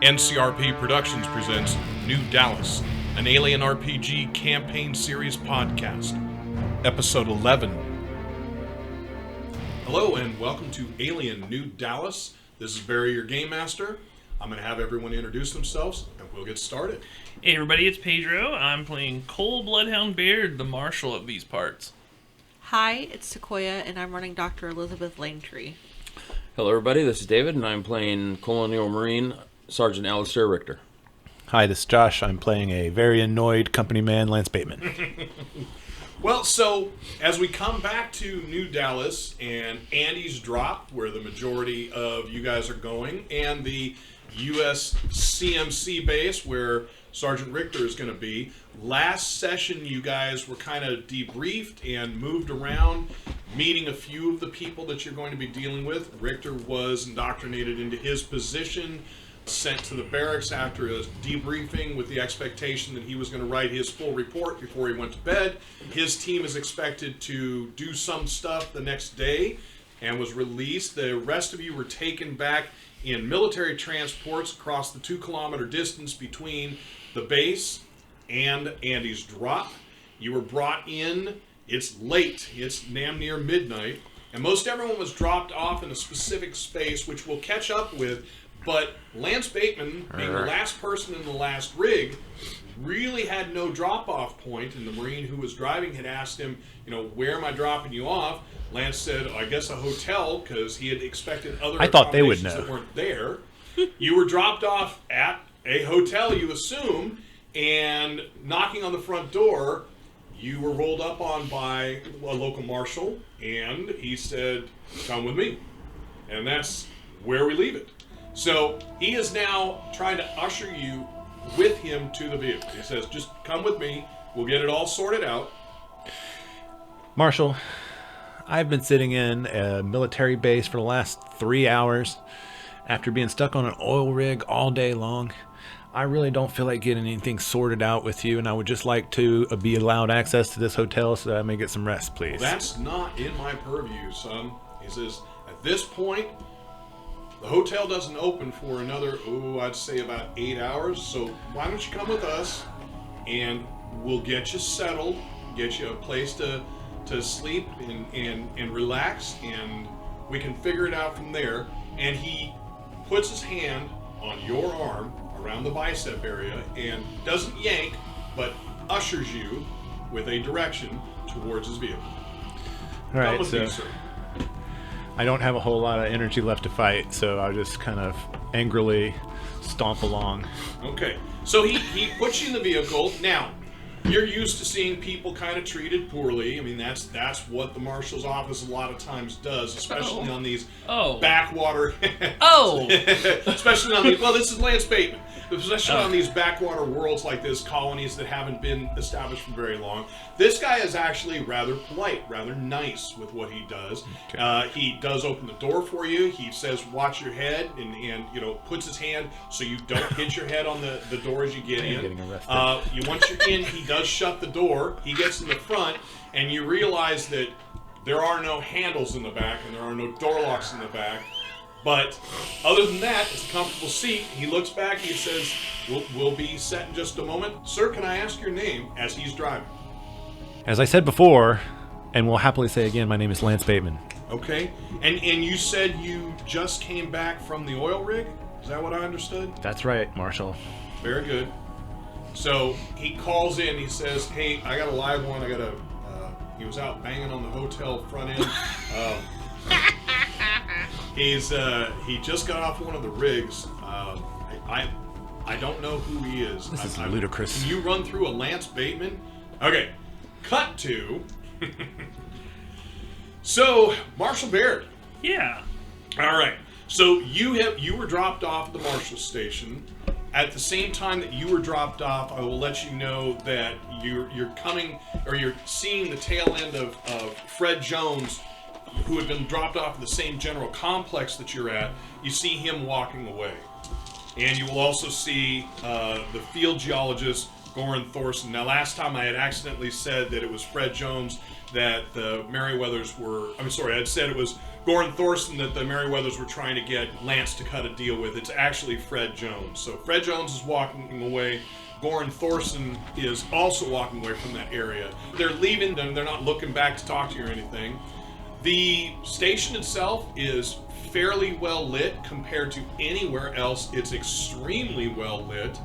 NCRP Productions presents New Dallas, an Alien RPG campaign series podcast, Episode 11. Hello and welcome to Alien New Dallas. This is Barry, your Game Master. I'm going to have everyone introduce themselves and we'll get started. Hey everybody, it's Pedro. I'm playing Bloodhound Baird, the marshal of these parts. Hi, it's Sequoia, and I'm running Dr. Elizabeth Langtree. Hello everybody, this is David, and I'm playing Colonial Marine Sergeant Alister, Rictor. Hi, this is Josh. I'm playing a very annoyed company man, Lance Bateman. Well, so as we come back to New Dallas and Andy's Drop, where the majority of you guys are going, and the U.S. CMC base, where Sergeant Rictor is going to be, last session you guys were kind of debriefed and moved around, meeting a few of the people that you're going to be dealing with. Rictor was indoctrinated into his position, sent to the barracks after a debriefing with the expectation that he was going to write his full report before he went to bed. His team is expected to do some stuff the next day and was released. The rest of you were taken back in military transports across the 2-kilometer distance between the base and Andy's Drop. You were brought in. It's late. It's damn near midnight. And most everyone was dropped off in a specific space, which we'll catch up with. But Lance Bateman, being the last person in the last rig, really had no drop-off point. And the Marine who was driving had asked him, where am I dropping you off? Lance said, I guess a hotel, because he had expected other accommodations that weren't there. You were dropped off at a hotel, you assume, and knocking on the front door, you were rolled up on by a local marshal, and he said, come with me. And that's where we leave it. So he is now trying to usher you with him to the vehicle. He says, just come with me. We'll get it all sorted out. Marshal, I've been sitting in a military base for the last 3 hours after being stuck on an oil rig all day long. I really don't feel like getting anything sorted out with you, and I would just like to be allowed access to this hotel so that I may get some rest, please. Well, that's not in my purview, son. He says, at this point, the hotel doesn't open for another, I'd say about 8 hours. So why don't you come with us, and we'll get you settled, get you a place to sleep and relax, and we can figure it out from there. And he puts his hand on your arm around the bicep area and doesn't yank, but ushers you with a direction towards his vehicle. All right, come with so me, sir. I don't have a whole lot of energy left to fight, so I'll just kind of angrily stomp along. Okay, so he puts you in the vehicle. Now, you're used to seeing people kind of treated poorly. I mean, that's what the marshal's office a lot of times does, especially on these backwater... especially on these... Well, this is Lance Bateman. Especially on these backwater worlds like this, colonies that haven't been established for very long. This guy is actually rather polite, rather nice with what he does. Okay. He does open the door for you. He says, watch your head, and puts his hand so you don't hit your head on the door as you get in. Getting arrested. Once you're in, he does shut the door. He gets in the front, and you realize that there are no handles in the back, and there are no door locks in the back. But other than that, it's a comfortable seat. He looks back, he says, we'll be set in just a moment. Sir, can I ask your name as he's driving? As I said before, and will happily say again, my name is Lance Bateman. Okay. And you said you just came back from the oil rig? Is that what I understood? That's right, Marshal. Very good. So he calls in, he says, hey, I got a live one. He was out banging on the hotel front end. He just got off one of the rigs. I don't know who he is. This is ludicrous. Can you run through a Lance Bateman? Okay, cut to. So, Marshal Baird. Yeah. All right. So you were dropped off at the Marshal Station. At the same time that you were dropped off, I will let you know that you're seeing the tail end of Fred Jones, who had been dropped off at the same general complex that you're at. You see him walking away. And you will also see the field geologist Goran Thorson. Now, last time I had accidentally said that it was Fred Jones that the Merryweathers were... I had said it was Goran Thorson that the Merryweathers were trying to get Lance to cut a deal with. It's actually Fred Jones. So Fred Jones is walking away. Goran Thorson is also walking away from that area. They're leaving them. They're not looking back to talk to you or anything. The station itself is fairly well lit compared to anywhere else. It's extremely well lit.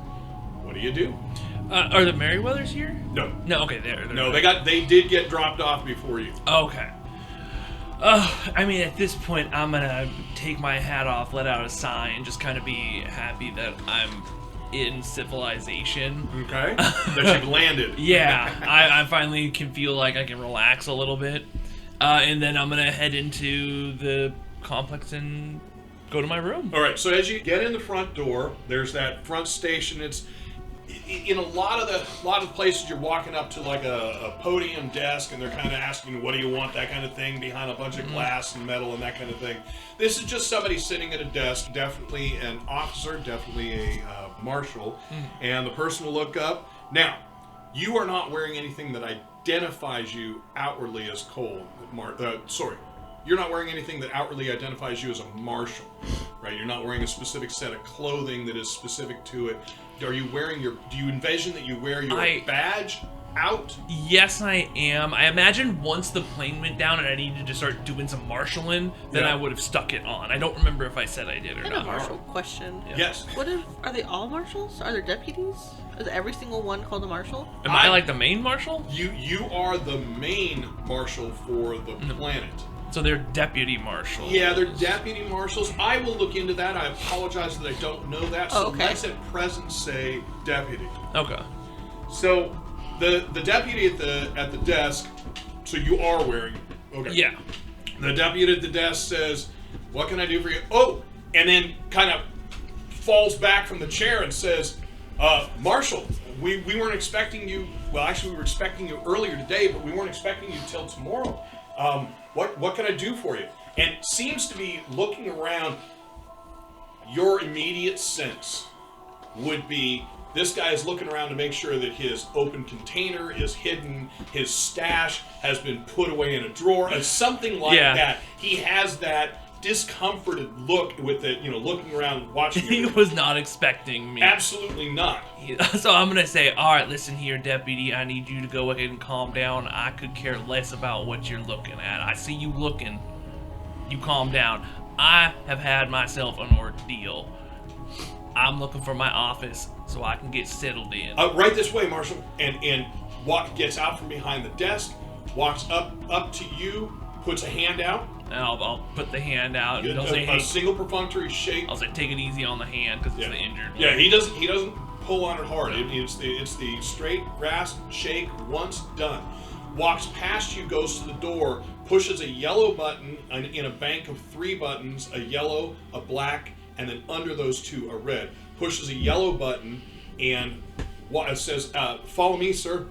What do you do? Are the Merryweathers here? No. No, okay, they're No, they did get dropped off before you. Okay. I mean, at this point, I'm gonna take my hat off, let out a sigh, and just kind of be happy that I'm in civilization. Okay. That you've landed. Yeah, I finally can feel like I can relax a little bit. And then I'm gonna head into the complex and go to my room. All right, so as you get in the front door, there's that front station. It's in a lot of places you're walking up to like a podium desk, and they're kind of asking you, what do you want, that kind of thing, behind a bunch of glass and metal and that kind of thing. This is just somebody sitting at a desk, definitely an officer, definitely a marshal, and the person will look up. Now, you are not wearing anything that identifies you outwardly as Cole. You're not wearing anything that outwardly identifies you as a marshal, right? You're not wearing a specific set of clothing that is specific to it. Are you wearing do you envision that you wear your badge out? Yes, I am. I imagine once the plane went down and I needed to start doing some marshalling, then I would have stuck it on. I don't remember if I said I did or I have not. a marshal question. Yeah. Yes. Are they all marshals? Are there deputies? Is every single one called a marshal? Am I like the main marshal? You are the main marshal for the planet. So they're deputy marshals. Yeah, they're deputy marshals. I will look into that. I apologize that I don't know that. So let's at present say deputy. Okay. So the deputy at the desk. So you are wearing. Okay. Yeah. The deputy at the desk says, "What can I do for you?" Oh, and then kind of falls back from the chair and says, "Marshal, we weren't expecting you. Well, actually, we were expecting you earlier today, but we weren't expecting you till tomorrow. What can I do for you?" And seems to be looking around. Your immediate sense would be this guy is looking around to make sure that his open container is hidden, his stash has been put away in a drawer, or something like that. He has that discomforted look with it, looking around, watching. He was not expecting me. Absolutely not. So I'm gonna say, all right, listen here, deputy. I need you to go ahead and calm down. I could care less about what you're looking at. I see you looking. You calm down. I have had myself an ordeal. I'm looking for my office so I can get settled in. Right this way, Marshal. And gets out from behind the desk, walks up to you, puts a hand out. And I'll put the hand out. And A single perfunctory shake. I'll say, take it easy on the hand because it's the injured one. Yeah, he doesn't pull on it hard. It's the straight grasp shake once done. Walks past you, goes to the door, pushes a yellow button in a bank of 3 buttons, a yellow, a black, and then under those 2 a red. Pushes a yellow button and it says, "Follow me, sir."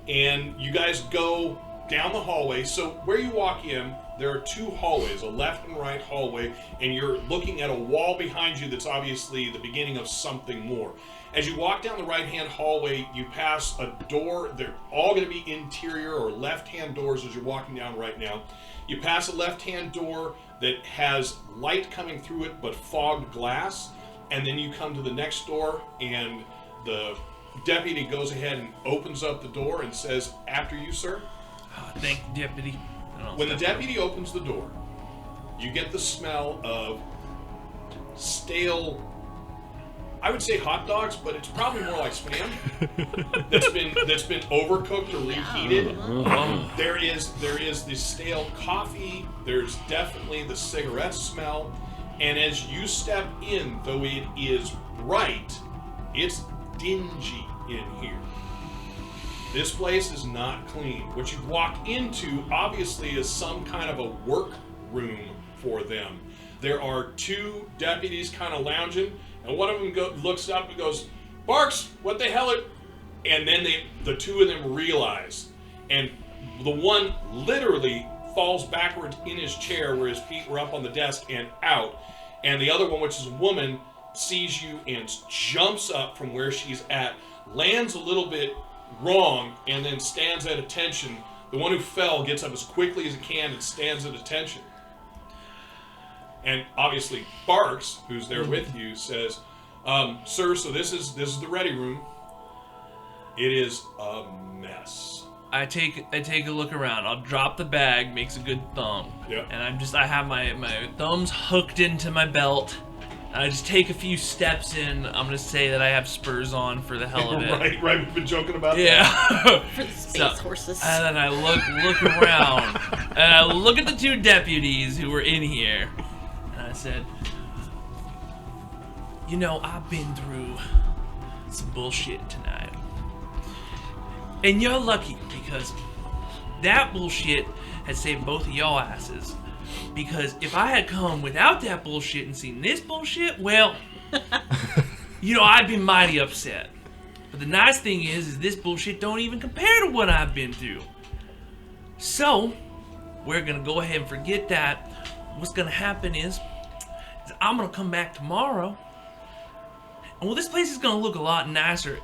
And you guys go down the hallway. So where you walk in, there are 2 hallways, a left and right hallway, and you're looking at a wall behind you that's obviously the beginning of something more. As you walk down the right-hand hallway, you pass a door. They're all going to be interior or left-hand doors as you're walking down right now. You pass a left-hand door that has light coming through it but fogged glass, and then you come to the next door, and the deputy goes ahead and opens up the door and says, "After you, sir." Thank you, deputy. When the deputy opens the door, you get the smell of stale, I would say hot dogs, but it's probably more like Spam that's been overcooked or reheated. There is the stale coffee. There's definitely the cigarette smell, and as you step in, though it is bright, it's dingy in here. This place is not clean. What you walk into, obviously, is some kind of a work room for them. There are 2 deputies kind of lounging, and one of them looks up and goes, "Barks, what the hell?" And then the 2 of them realize, and the one literally falls backwards in his chair where his feet were up on the desk and out, and the other one, which is a woman, sees you and jumps up from where she's at, lands a little bit wrong and then stands at attention. The one who fell gets up as quickly as he can and stands at attention. And obviously Barks, who's there with you, says, "Sir, so this is the ready room. It is a mess." I take a look around. I'll drop the bag, makes a good thump. Yeah. And I have my thumbs hooked into my belt. And I just take a few steps in. I'm gonna say that I have spurs on for the hell of it. Right. We've been joking about that. Yeah. For the space horses. And then I look around, and I look at the two deputies who were in here, and I said, "You know, I've been through some bullshit tonight, and you're lucky because that bullshit has saved both of y'all asses. Because if I had come without that bullshit and seen this bullshit, well, you know, I'd be mighty upset. But the nice thing is this bullshit don't even compare to what I've been through. So, we're gonna go ahead and forget that. What's gonna happen is I'm gonna come back tomorrow. And well, this place is gonna look a lot nicer.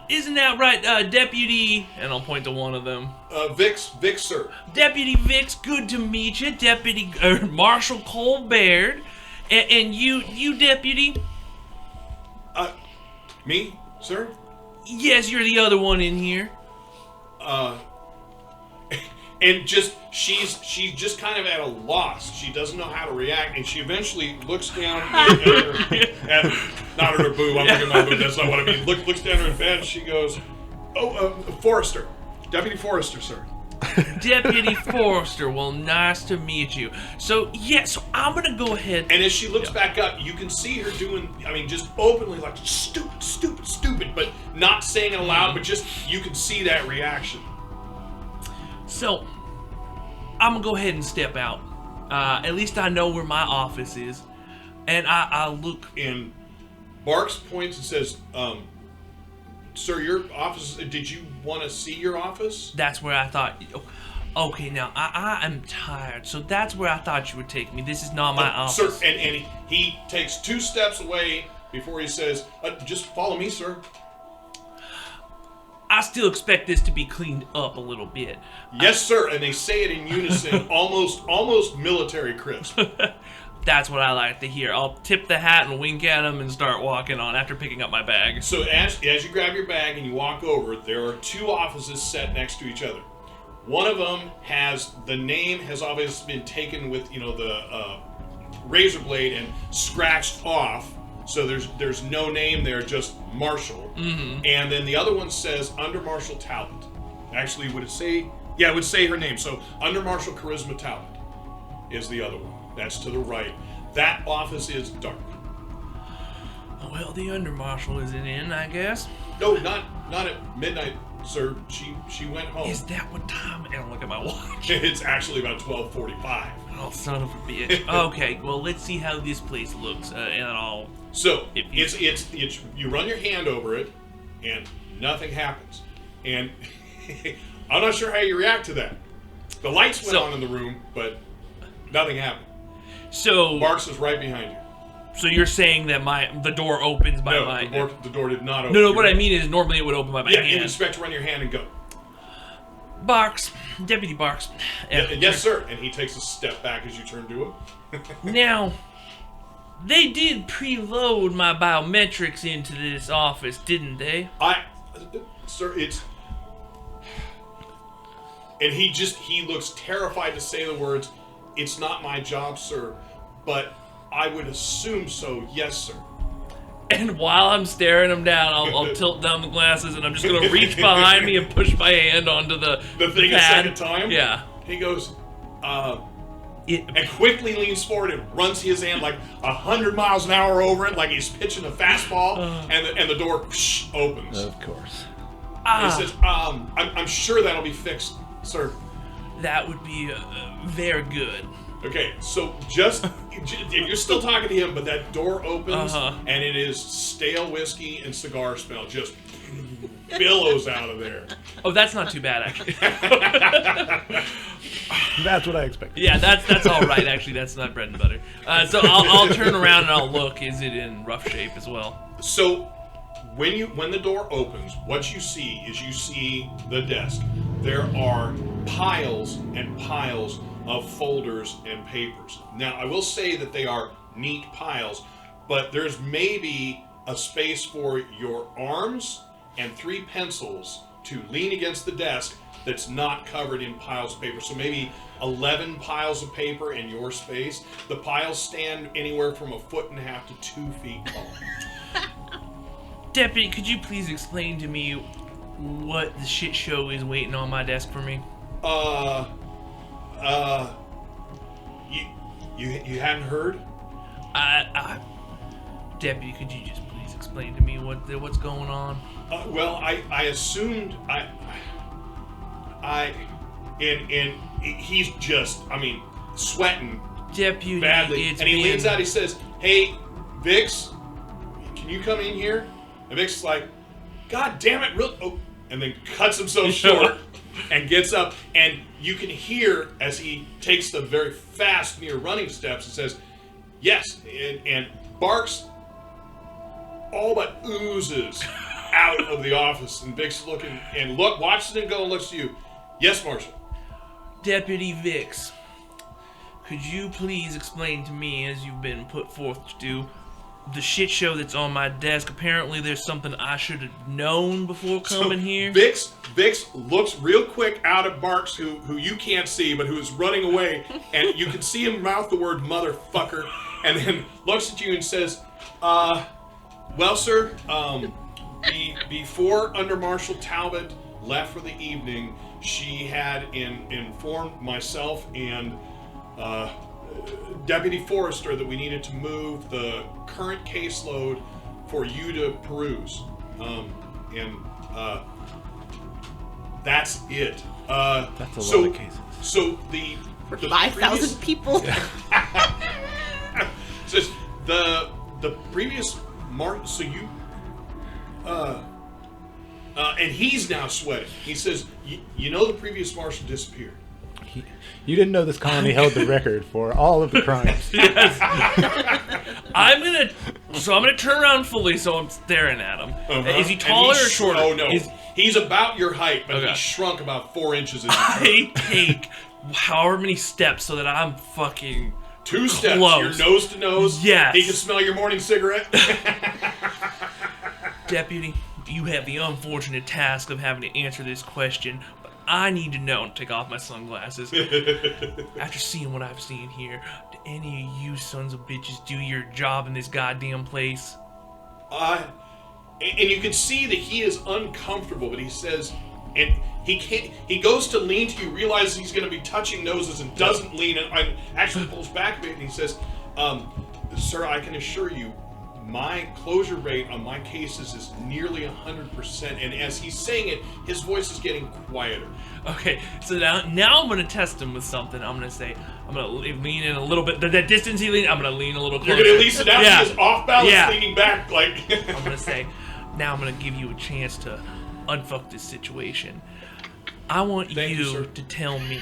Isn't that right, Deputy?" And I'll point to one of them. Vix, sir. "Deputy Vix, good to meet you. Deputy Marshal Cole Baird, and you Deputy." Me, sir? "Yes, you're the other one in here." And she's just kind of at a loss. She doesn't know how to react, and she eventually looks down not at her boob. I'm looking at my boob. That's not what I mean. Looks down at her bed, and she goes, Forrester, Deputy Forrester, sir." "Deputy Forrester, well, nice to meet you. So I'm gonna go ahead." And as she looks back up, you can see her doing, just openly like stupid, but not saying it aloud, but just you can see that reaction. So, I'm gonna go ahead and step out. At least I know where my office is. And I look. And Barks points and says, "Sir, your office, did you want to see your office?" That's where I thought. Okay, now, I am tired. So that's where I thought you would take me. This is not my office. Sir, and he takes 2 steps away before he says, "Just follow me, sir." I still expect this to be cleaned up a little bit. "Yes, sir," and they say it in unison, almost military crisp. That's what I like to hear. I'll tip the hat and wink at him and start walking on after picking up my bag. So as you grab your bag and you walk over, there are 2 offices set next to each other. One of them the name has obviously been taken with, the razor blade and scratched off. So there's no name there, just Marshall. Mm-hmm. And then the other one says Under Marshal Talbot. Actually, would it say? Yeah, it would say her name. So Under Marshal Charisma Talbot is the other one. That's to the right. That office is dark. Well, the Under Marshal isn't in, I guess. No, not at midnight, sir. She went home. Is that what time? I don't look at my watch. It's actually about 12:45. Oh, son of a bitch. Okay, well, let's see how this place looks, and I'll... So, it's you run your hand over it, and nothing happens. And I'm not sure how you react to that. The lights went on in the room, but nothing happened. So... Barks is right behind you. So you're saying that the door opens by my... No, the door did not open. No, what I mean is normally it would open by my hand. Yeah, you'd expect to run your hand and go. Barks. Deputy Barks. Yes, sir. And he takes a step back as you turn to him. Now, they did preload my biometrics into this office, didn't they? Sir, it's... And he looks terrified to say the words, "It's not my job, sir, but I would assume so, yes, sir." And while I'm staring him down, I'll tilt down the glasses, and I'm just going to reach behind me and push my hand onto the thing pad. A second time? Yeah. He goes, and quickly leans forward and runs his hand like 100 miles an hour over it, like he's pitching a fastball, and the door opens. Of course. He says, I'm sure that'll be fixed, sir." That would be very good. Okay, so you're still talking to him, but that door opens, and it is stale whiskey and cigar smell just billows out of there. Oh, that's not too bad, actually. That's what I expected. Yeah, that's all right, actually. That's not bread and butter. So I'll turn around and I'll look. Is it in rough shape as well? So when the door opens, what you see the desk. There are piles and piles of folders and papers. Now, I will say that they are neat piles, but there's maybe a space for your arms and 3 pencils to lean against the desk that's not covered in piles of paper. So maybe 11 piles of paper in your space. The piles stand anywhere from 1.5 to 2 feet tall. Deputy, could you please explain to me what the shit show is waiting on my desk for me? You hadn't heard? Deputy, could you just please explain to me what's going on? Well, I assumed and he's just, sweating Deputy, badly, and he leans out. He says, "Hey, Vix, can you come in here?" And Vix is like, "God damn it, really?" Oh, and then cuts himself short and gets up, and you can hear as he takes the very fast, near running steps and says, "Yes," and barks, all but oozes out of the office, and Vix is looking and watches him go and looks to you. "Yes, Marshal." Deputy Vix, could you please explain to me, as you've been put forth to do, the shit show that's on my desk? Apparently there's something I should have known before coming here. Vix looks real quick out at Barks, who you can't see, but who is running away, and you can see him mouth the word motherfucker, and then looks at you and says, "Well, sir, before Under Marshal Talbot left for the evening, she had informed myself and Deputy Forrester that we needed to move the current caseload for you to peruse. That's it." That's a lot of cases. So the 5,000 people. says the previous so you and he's now sweating. He says, "You know the previous marshal disappeared." You didn't know this colony held the record for all of the crimes. I'm gonna turn around fully, so I'm staring at him. Is he taller or shorter? Oh no, he's about your height, but he shrunk about 4 inches. I take however many steps so that I'm fucking 2 steps. close. You're nose to nose. Yes. He can smell your morning cigarette. Deputy, you have the unfortunate task of having to answer this question, but I need to know and take off my sunglasses. After seeing what I've seen here, do any of you sons of bitches do your job in this goddamn place? And you can see that he is uncomfortable, but he says, and he can't. He goes to lean to you, realizes he's going to be touching noses, and doesn't lean, and actually pulls back a bit, and he says, "Sir, I can assure you, my closure rate on my cases is nearly 100%." And as he's saying it, his voice is getting quieter. Okay, so now I'm gonna test him with something. I'm gonna lean in a little bit. The distance he leaned, I'm gonna lean a little closer. You're gonna at least now Yeah. he is off balance, Yeah. leaning back like. I'm gonna say, now I'm gonna give you a chance to unfuck this situation. I want Thank you, sir. to tell me,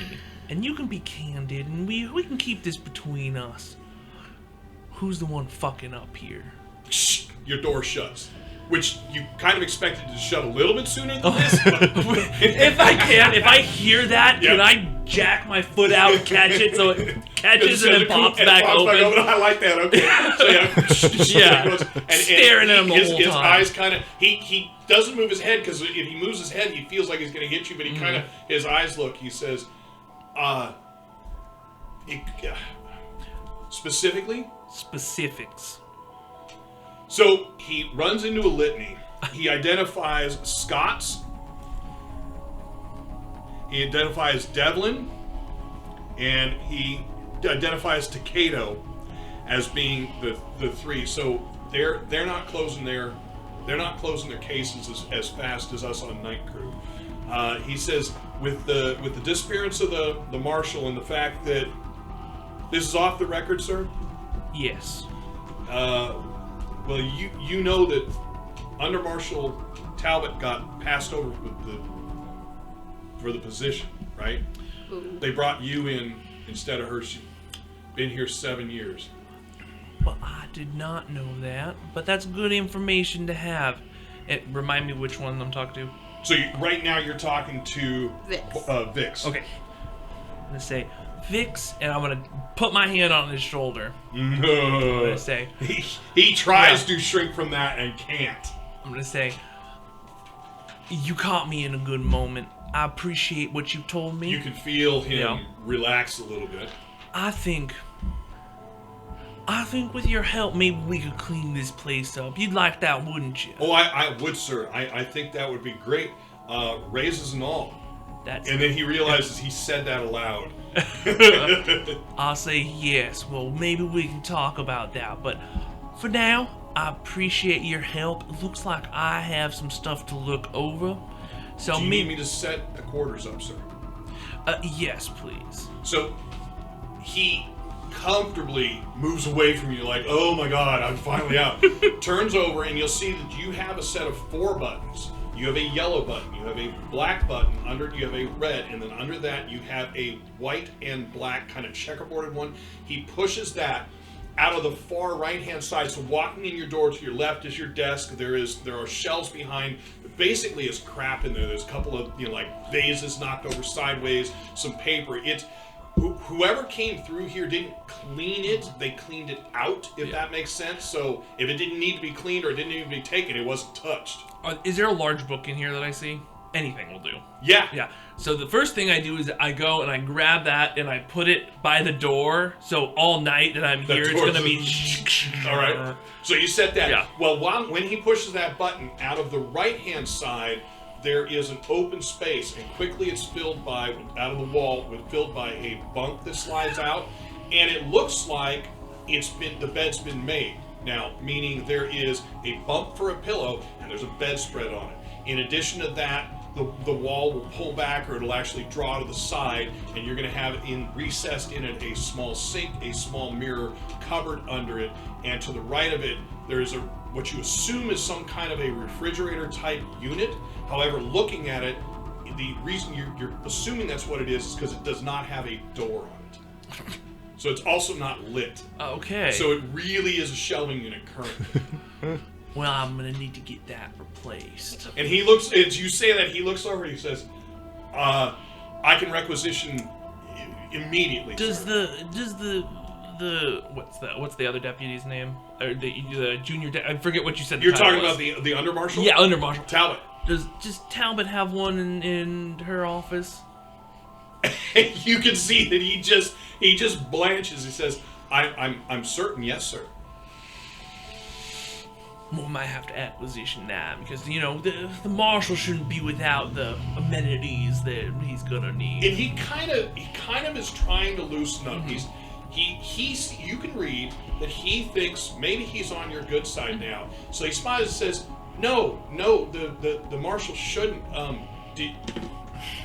and you can be candid, and we can keep this between us. Who's the one fucking up here? Shh, your door shuts. Which you kind of expected to shut a little bit sooner than this. But If I hear that, Yeah. can I jack my foot out and catch it so it catches and then pops back open? I like that. Okay. So Yeah. Goes, Staring at him the whole his time. eyes kind of. He doesn't move his head, because if he moves his head, he feels like he's going to hit you. But he kind of, his eyes look. He says, specifically. Specifics. So he runs into a litany. He identifies Scots. He identifies Devlin, and he identifies Takado as being the 3. So they're not closing their cases as fast as us on Night Crew. He says with the disappearance of the marshal and the fact that this is off the record, sir. Yes. Well, you know that Under Marshal Talbot got passed over for the position, right? Ooh. They brought you in instead of her. She's been here 7 years. Well, I did not know that, but that's good information to have. Remind me which one I'm talking to. So right now you're talking to Vix. Okay. I'm gonna say Vix, and I'm gonna put my hand on his shoulder. I'm gonna say he tries to shrink from that and can't. I'm gonna say, you caught me in a good moment. I appreciate what you told me. You can feel him relax a little bit. I think with your help, maybe we could clean this place up. You'd like that, wouldn't you? Oh, I would, sir. I think that would be great. Raises and all. And then he realizes he said that aloud. I'll say yes. Well, maybe we can talk about that. But for now, I appreciate your help. It looks like I have some stuff to look over. So do you need me to set the quarters up, sir? Yes, please. So he comfortably moves away from you like, oh my god, I'm finally out. Turns over and you'll see that you have a set of 4 buttons. You have a yellow button, you have a black button, under it you have a red, and then under that you have a white and black kind of checkerboarded one. He pushes that out of the far right-hand side, so walking in your door to your left is your desk. There are shelves behind. Basically, is crap in there. There's a couple of like vases knocked over sideways, some paper. It's whoever came through here didn't clean it. They cleaned it out, if that makes sense. So if it didn't need to be cleaned or it didn't need to be taken, it wasn't touched. Is there a large book in here that I see? Anything will do. Yeah. Yeah. So the first thing I do is I go and I grab that and I put it by the door. So all night that I'm here, it's going to be... All right. So you set that. Yeah. Well, when he pushes that button, out of the right-hand side, there is an open space, and quickly it's filled by, out of the wall, filled by a bunk that slides out, and it looks like the bed's been made. Now, meaning there is a bump for a pillow, and there's a bedspread on it. In addition to that, the wall will pull back, or it'll actually draw to the side, and you're going to have recessed in it a small sink, a small mirror covered under it, and to the right of it, there is what you assume is some kind of a refrigerator type unit. However, looking at it, the reason you're assuming that's what it is because it does not have a door on it. So it's also not lit. Okay. So it really is a shelving unit currently. Well, I'm gonna need to get that replaced. And he looks, as you say that, he looks over and he says, I can requisition immediately. Does the what's the other deputy's name? Or the junior I forget what you said. You're talking about the undermarshal? Yeah, undermarshal. Talbot. Does Talbot have one in her office? You can see that he just blanches. He says, I'm certain, yes, sir. We might have to acquisition that because the marshal shouldn't be without the amenities that he's gonna need. And he kind of is trying to loosen up. He's you can read that he thinks maybe he's on your good side now. So he smiles and says, No, the marshal shouldn't.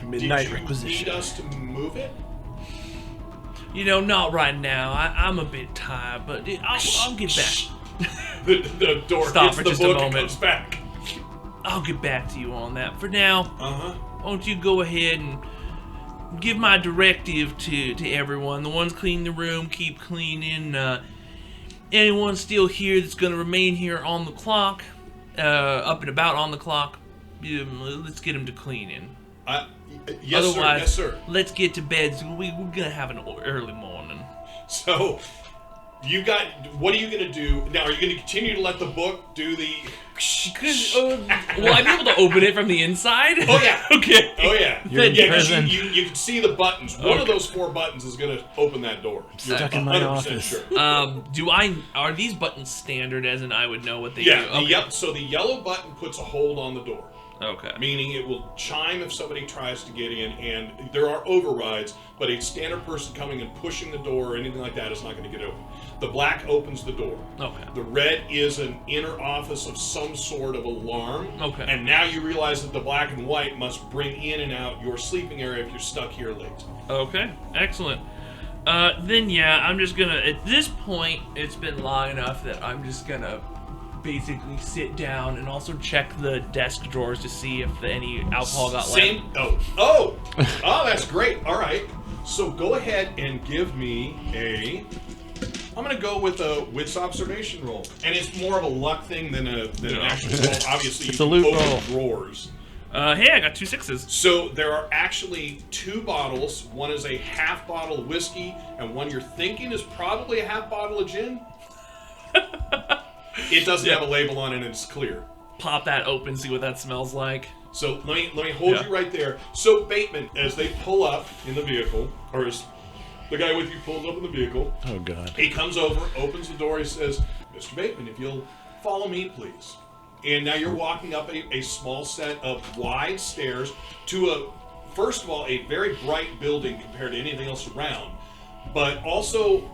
Midnight did you requisition. need us to move it? Not right now. I'm a bit tired, but I'll get back. The door Stop hits for the just a book and moment. comes back. I'll get back to you on that. For now, why don't you go ahead and give my directive to everyone. The ones cleaning the room, keep cleaning. Anyone still here that's going to remain here on the clock, up and about on the clock, let's get them to cleaning. Yes, Otherwise, yes, sir. Let's get to bed. So we're going to have an early morning. So, what are you going to do? Now, are you going to continue to let the book do the... Will I be able to open it from the inside? Oh, yeah. Okay. Oh, yeah. You're in prison. You can see the buttons. One of those 4 buttons is going to open that door. You're Stuck in my 100% office. Sure. Are these buttons standard as in I would know what they Yeah. do? Okay. So the yellow button puts a hold on the door. Okay. Meaning it will chime if somebody tries to get in, and there are overrides, but a standard person coming and pushing the door or anything like that is not going to get open. The black opens the door. Okay. The red is an inner office of some sort of alarm. Okay. And now you realize that the black and white must bring in and out your sleeping area if you're stuck here late. Okay. Excellent. Then yeah, I'm just gonna, at this point, it's been long enough that I'm just gonna basically sit down and also check the desk drawers to see if any alcohol got left. Oh, that's great. All right. So go ahead and give me a I'm going to go with a Wits observation roll. And it's more of a luck thing than an actual roll. Obviously, It's you a can loot open roll. drawers. Hey, I got 2 6s. So there are actually 2 bottles. One is a half bottle of whiskey, and one you're thinking is probably a half bottle of gin. It doesn't have a label on it, and it's clear. Pop that open, see what that smells like. So let me hold you right there. So Bateman, as they pull up in the vehicle, or as the guy with you pulls up in the vehicle, Oh, God. he comes over, opens the door, he says, Mr. Bateman, if you'll follow me, please. And now you're walking up a small set of wide stairs to first of all, a very bright building compared to anything else around, but also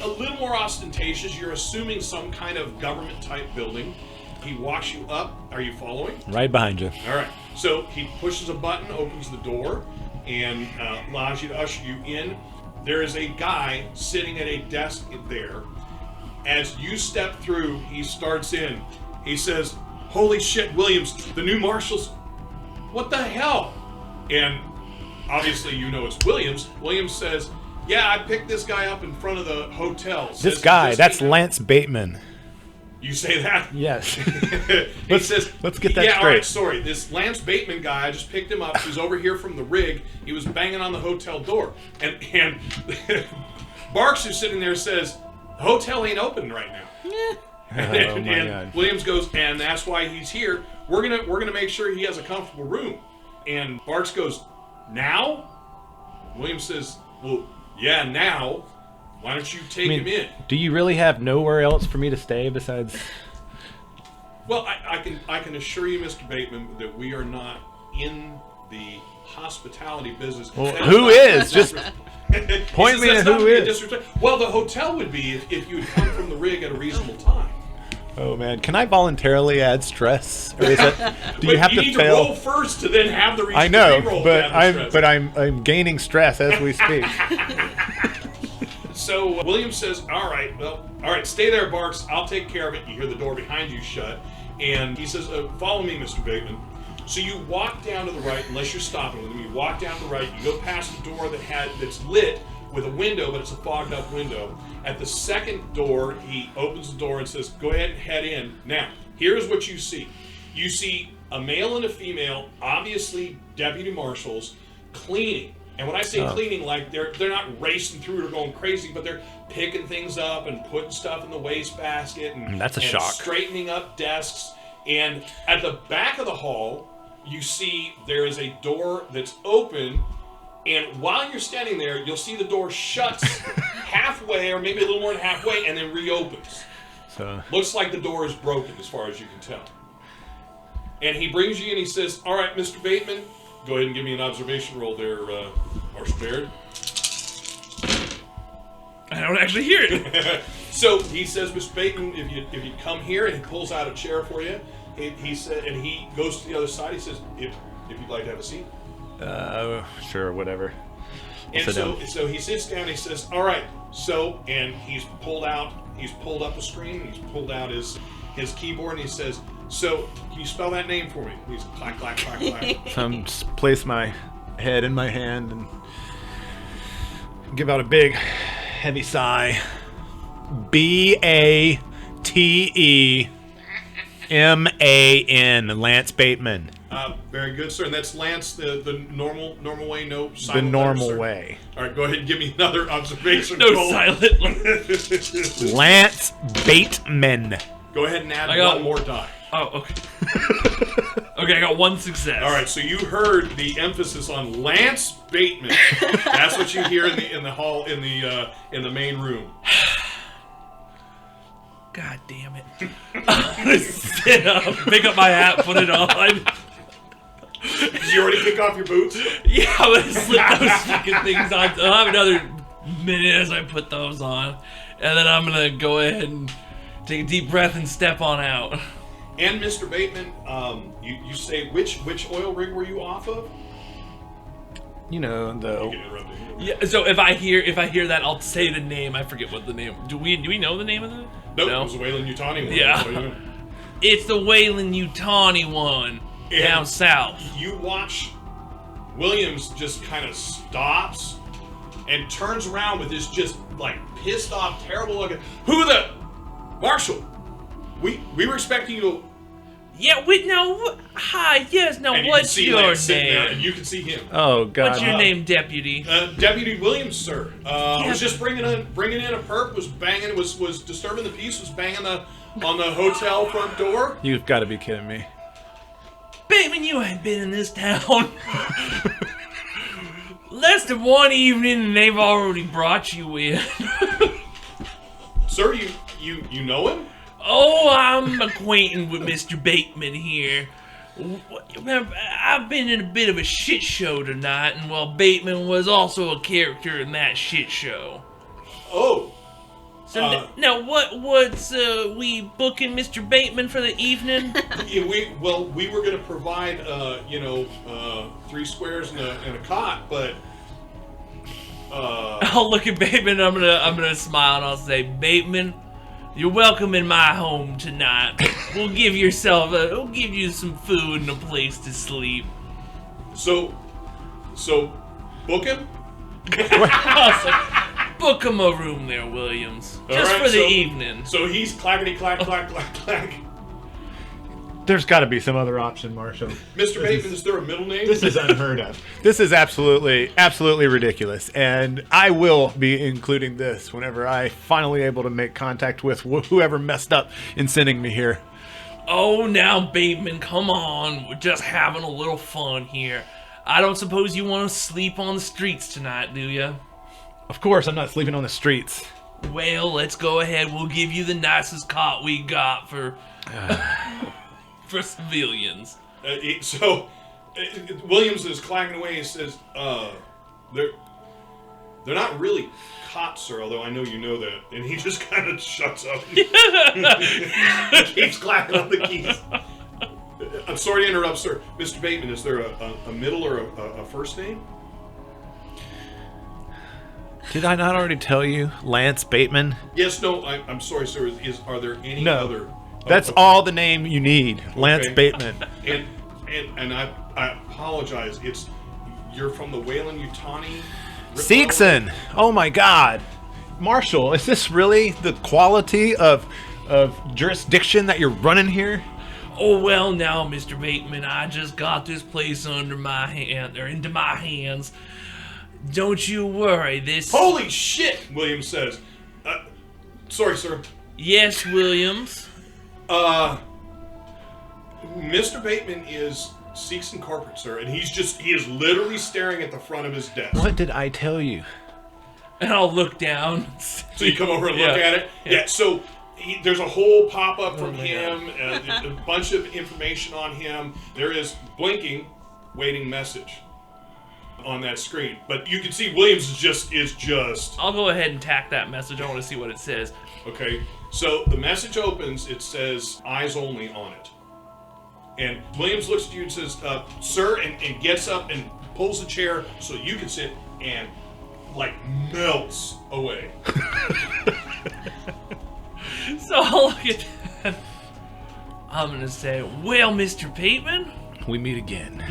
a little more ostentatious. You're assuming some kind of government-type building. He walks you up. Are you following? Right behind you. All right. So he pushes a button, opens the door, and allows you to usher you in. There is a guy sitting at a desk there. As you step through, he starts in. He says, "Holy shit, Williams, the new marshals, what the hell?" And obviously you know it's Williams. Williams says, "Yeah, I picked this guy up in front of the hotel." This Says, guy, "Just that's came out." Lance Bateman. You say that? Yes. He says, let's get that yeah, straight. all right, sorry. This Lance Bateman guy, I just picked him up. He's over here from the rig. He was banging on the hotel door. And Barks, who's sitting there, says, "The hotel ain't open right now." Oh, my and God. Williams goes, "And that's why he's here. We're gonna make sure he has a comfortable room." And Barks goes, "Now?" Williams says, "Well, yeah, now. Why don't you take him in?" Do you really have nowhere else for me to stay besides... Well, I can assure you, Mr. Bateman, that we are not in the hospitality business. Well, That's who not- is? that's Just not- point He me says to that's who not to be is. disrespect- Well, the hotel would be if you had come from the rig at a reasonable time. Oh, man. Can I voluntarily add stress? Or is that... Do you But have you to need fail? to roll first to then have the I know, re-roll but to add the stress. I'm gaining stress as we speak. So Williams says, all right, stay there, Barks. I'll take care of it." You hear the door behind you shut, and he says, "Follow me, Mr. Bateman." So you walk down to the right, unless you're stopping with him. You walk down to the right. You go past the door that's lit with a window, but it's a fogged up window. At the second door, he opens the door and says, "Go ahead and head in." Now, here's what you see. You see a male and a female, obviously deputy marshals, cleaning. And when I say cleaning, like they're not racing through it or going crazy, but they're picking things up and putting stuff in the wastebasket and That's a and shock. straightening up desks. And at the back of the hall, you see there is a door that's open. And while you're standing there, you'll see the door shuts halfway, or maybe a little more than halfway, and then reopens. So, Looks like the door is broken, as far as you can tell. And he brings you in. He says, "All right, Mr. Bateman, go ahead and give me an observation roll there, Marshal Baird." I don't actually hear it. So he says, "Mr. Bateman, if you come here," and he pulls out a chair for you. He said, and he goes to the other side. He says, "If you'd like to have a seat." sure, whatever. And sit so, down. so he sits down and he says, "All right." So, and he's pulled up the screen, and he's pulled out his keyboard, and he says, "So, can you spell that name for me?" And he's clack, clack, clack, clack. So I'm just place my head in my hand and give out a big, heavy sigh. Bateman, Lance Bateman. Very good, sir. And that's Lance, the normal way, no The silent normal letter, sir. way. All right, go ahead and give me another observation No roll. silent. Lance Bateman. Go ahead and add I got- one more die. Oh, okay. Okay, I got 1 success. All right, so you heard the emphasis on Lance Bateman. That's what you hear in the hall in the main room. God damn it. I'm gonna sit up, pick up my hat, put it on. Did you already kick off your boots? Yeah, I'm gonna slip those fucking things on. I'll have another minute as I put those on. And then I'm gonna go ahead and take a deep breath and step on out. And Mr. Bateman, you say which oil rig were you off of? You know, You the can interrupt me. Yeah, so if I hear that, I'll say the name. I forget what the name. Do we know the name of it? Nope, No. it was a Wayland Yutani one. Yeah. So, you It's the Wayland Yutani one down south. You watch Williams just kind of stops and turns around with this just like pissed off, terrible looking. Who the Marshal? We were expecting you to. Yeah, wait, now, hi, yes, now And you can what's see your Lance sitting there, and name? you can see him. Oh God. What's your name, deputy? Deputy Williams, sir. I was Yeah. just bringing in a perp. Was disturbing the peace. Was banging on the hotel front door. You've got to be kidding me. Bateman, you ain't been in this town. Less than one evening and they've already brought you in. Sir, you know him? Oh, I'm acquainted with Mr. Bateman here. I've been in a bit of a shit show tonight, and well, Bateman was also a character in that shit show. Oh. So now, what's we booking Mr. Bateman for the evening? Yeah, we were gonna provide 3 squares and a cot, but I'll look at Bateman. I'm gonna smile and I'll say, Bateman, you're welcome in my home tonight. We'll give you some food and a place to sleep. so book him. Book him a room there, Williams. All Just right, for the so- evening. So he's clackety clack clack clack clack. There's got to be some other option, Marshall. Mr. Bateman, is there a middle name? This is unheard of. This is absolutely ridiculous, and I will be including this whenever I finally able to make contact with whoever messed up in sending me here. Oh, now, Bateman, come on. We're just having a little fun here. I don't suppose you want to sleep on the streets tonight, do you? Of course, I'm not sleeping on the streets. Well, let's go ahead. We'll give you the nicest cot we got for for civilians. Williams is clacking away and says, they're not really cots, sir, although I know you know that. And he just kind of shuts up. He keeps clacking on the keys. I'm sorry to interrupt, sir. Mr. Bateman, is there a middle or a first name? Did I not already tell you, Lance Bateman? Yes, no, I'm sorry, sir. Are there any No. other... That's all the name you need, Lance Okay. Bateman. And I apologize. You're from the Wayland-Yutani... Seegson! Oh my God, Marshall, is this really the quality of jurisdiction that you're running here? Oh, well, now, Mr. Bateman, I just got this place into my hands. Don't you worry, this... Holy shit! Williams says. Sorry, sir. Yes, Williams? Mr. Bateman is Seegson corporate, sir, and he is literally staring at the front of his desk. What did I tell you? And I'll look down. So you come over and look Yeah. at it? Yeah. Yeah, so there's a whole pop-up from my him, a bunch of information on him. There is blinking, waiting message on that screen. But you can see Williams is just... I'll go ahead and tack that message. I want to see what it says. Okay, so the message opens, it says, eyes only on it. And Williams looks at you and says, sir, and gets up and pulls a chair so you can sit and, like, melts away. So I'll look at that. I'm going to say, well, Mr. Bateman, We meet again.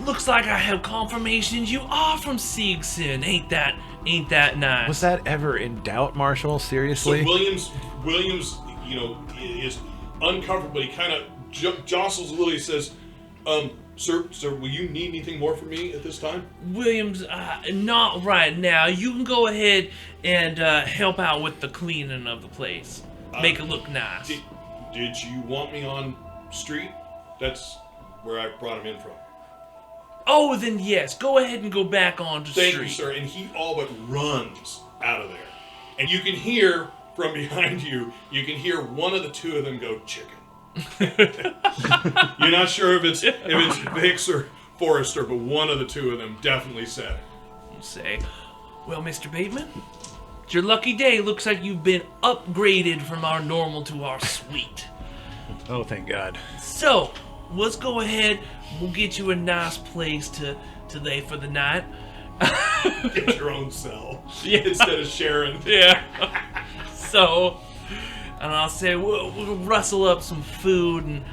looks like I have confirmations you are from Seegson. Ain't that nice? Was that ever in doubt, Marshall? So Seriously? Williams, is uncovered, but he kind of jostles a little. He says, sir, will you need anything more from me at this time? Williams, not right now. You can go ahead and help out with the cleaning of the place. Make it look nice. Did you want me on street? That's where I brought him in from. Oh, then yes. Go ahead and go back on to Thank street. you, sir. And he all but runs out of there. And you can hear from behind you, you can hear one of the two of them go, chicken. You're not sure if it's Hicks or Forrester, but one of the two of them definitely said it. Say, well, Mr. Bateman, it's your lucky day. Looks like you've been upgraded from our normal to our suite. Oh, thank God. So, let's go ahead. We'll get you a nice place to lay for the night. Get your own cell Yeah. instead of sharing. Yeah. So, and I'll say we'll rustle up some food and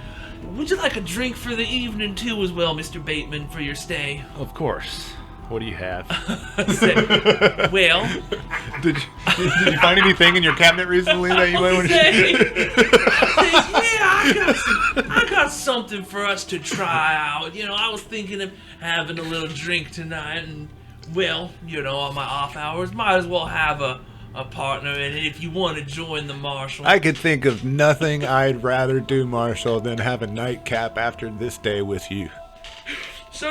Would you like a drink for the evening too as well, Mr. Bateman, for your stay? Of course. What do you have? Well, Did you find anything in your cabinet recently that you might want to I got something for us to try out. You know, I was thinking of having a little drink tonight, and well, you know, on my off hours, might as well have a partner in it if you want to join the Marshal. I could think of nothing I'd rather do, Marshal, than have a nightcap after this day with you. So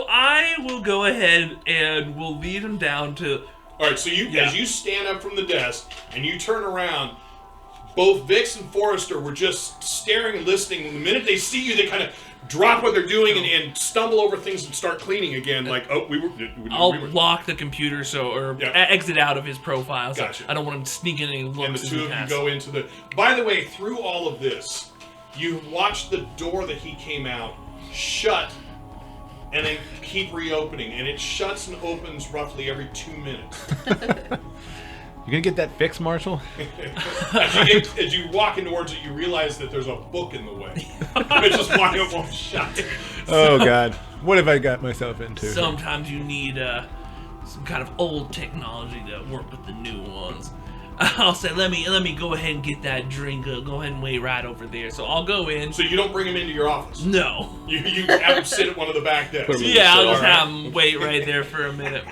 I will go ahead and we'll lead him down to... All right, so as you stand up from the desk and you turn around, both Vix and Forrester were just staring and listening. And the minute they see you, they kind of drop what they're doing and stumble over things and start cleaning again. Like, oh, I'll lock the computer exit out of his profile. So Gotcha. I don't want him sneaking any looks. And the two of you go into the... By the way, through all of this, you watched the door that he came out shut and then keep reopening. And it shuts and opens roughly every 2 minutes. You gonna get that fixed, Marshal? As you walk in towards it, you realize that there's a book in the way. It's just why it won't shut. Oh, God. What have I got myself into? Sometimes you need some kind of old technology to work with the new ones. I'll say, let me go ahead and get that drink. Go ahead and wait right over there. So I'll go in. So you don't bring him into your office? No. You have him sit at one of the back desks? Yeah, I'll just have him wait right there for a minute.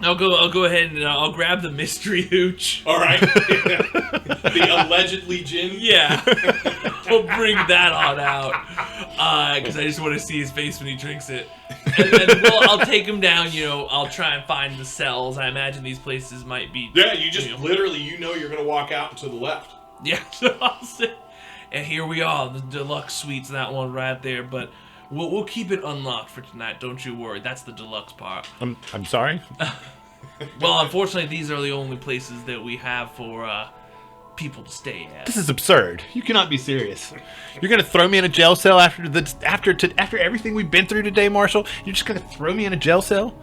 I'll go ahead and I'll grab the mystery hooch. All right. The allegedly gin? Yeah. We'll bring that on out. Because I just want to see his face when he drinks it. And then I'll take him down, you know, I'll try and find the cells. I imagine these places might be... Yeah, you just literally, you're going to walk out and to the left. Yeah, so I'll say... And here we are, the Deluxe Suites, that one right there, but... We'll keep it unlocked for tonight, don't you worry. That's the deluxe part. I'm sorry? Well, unfortunately, these are the only places that we have for people to stay at. This is absurd. You cannot be serious. You're gonna throw me in a jail cell after everything we've been through today, Marshal? You're just gonna throw me in a jail cell?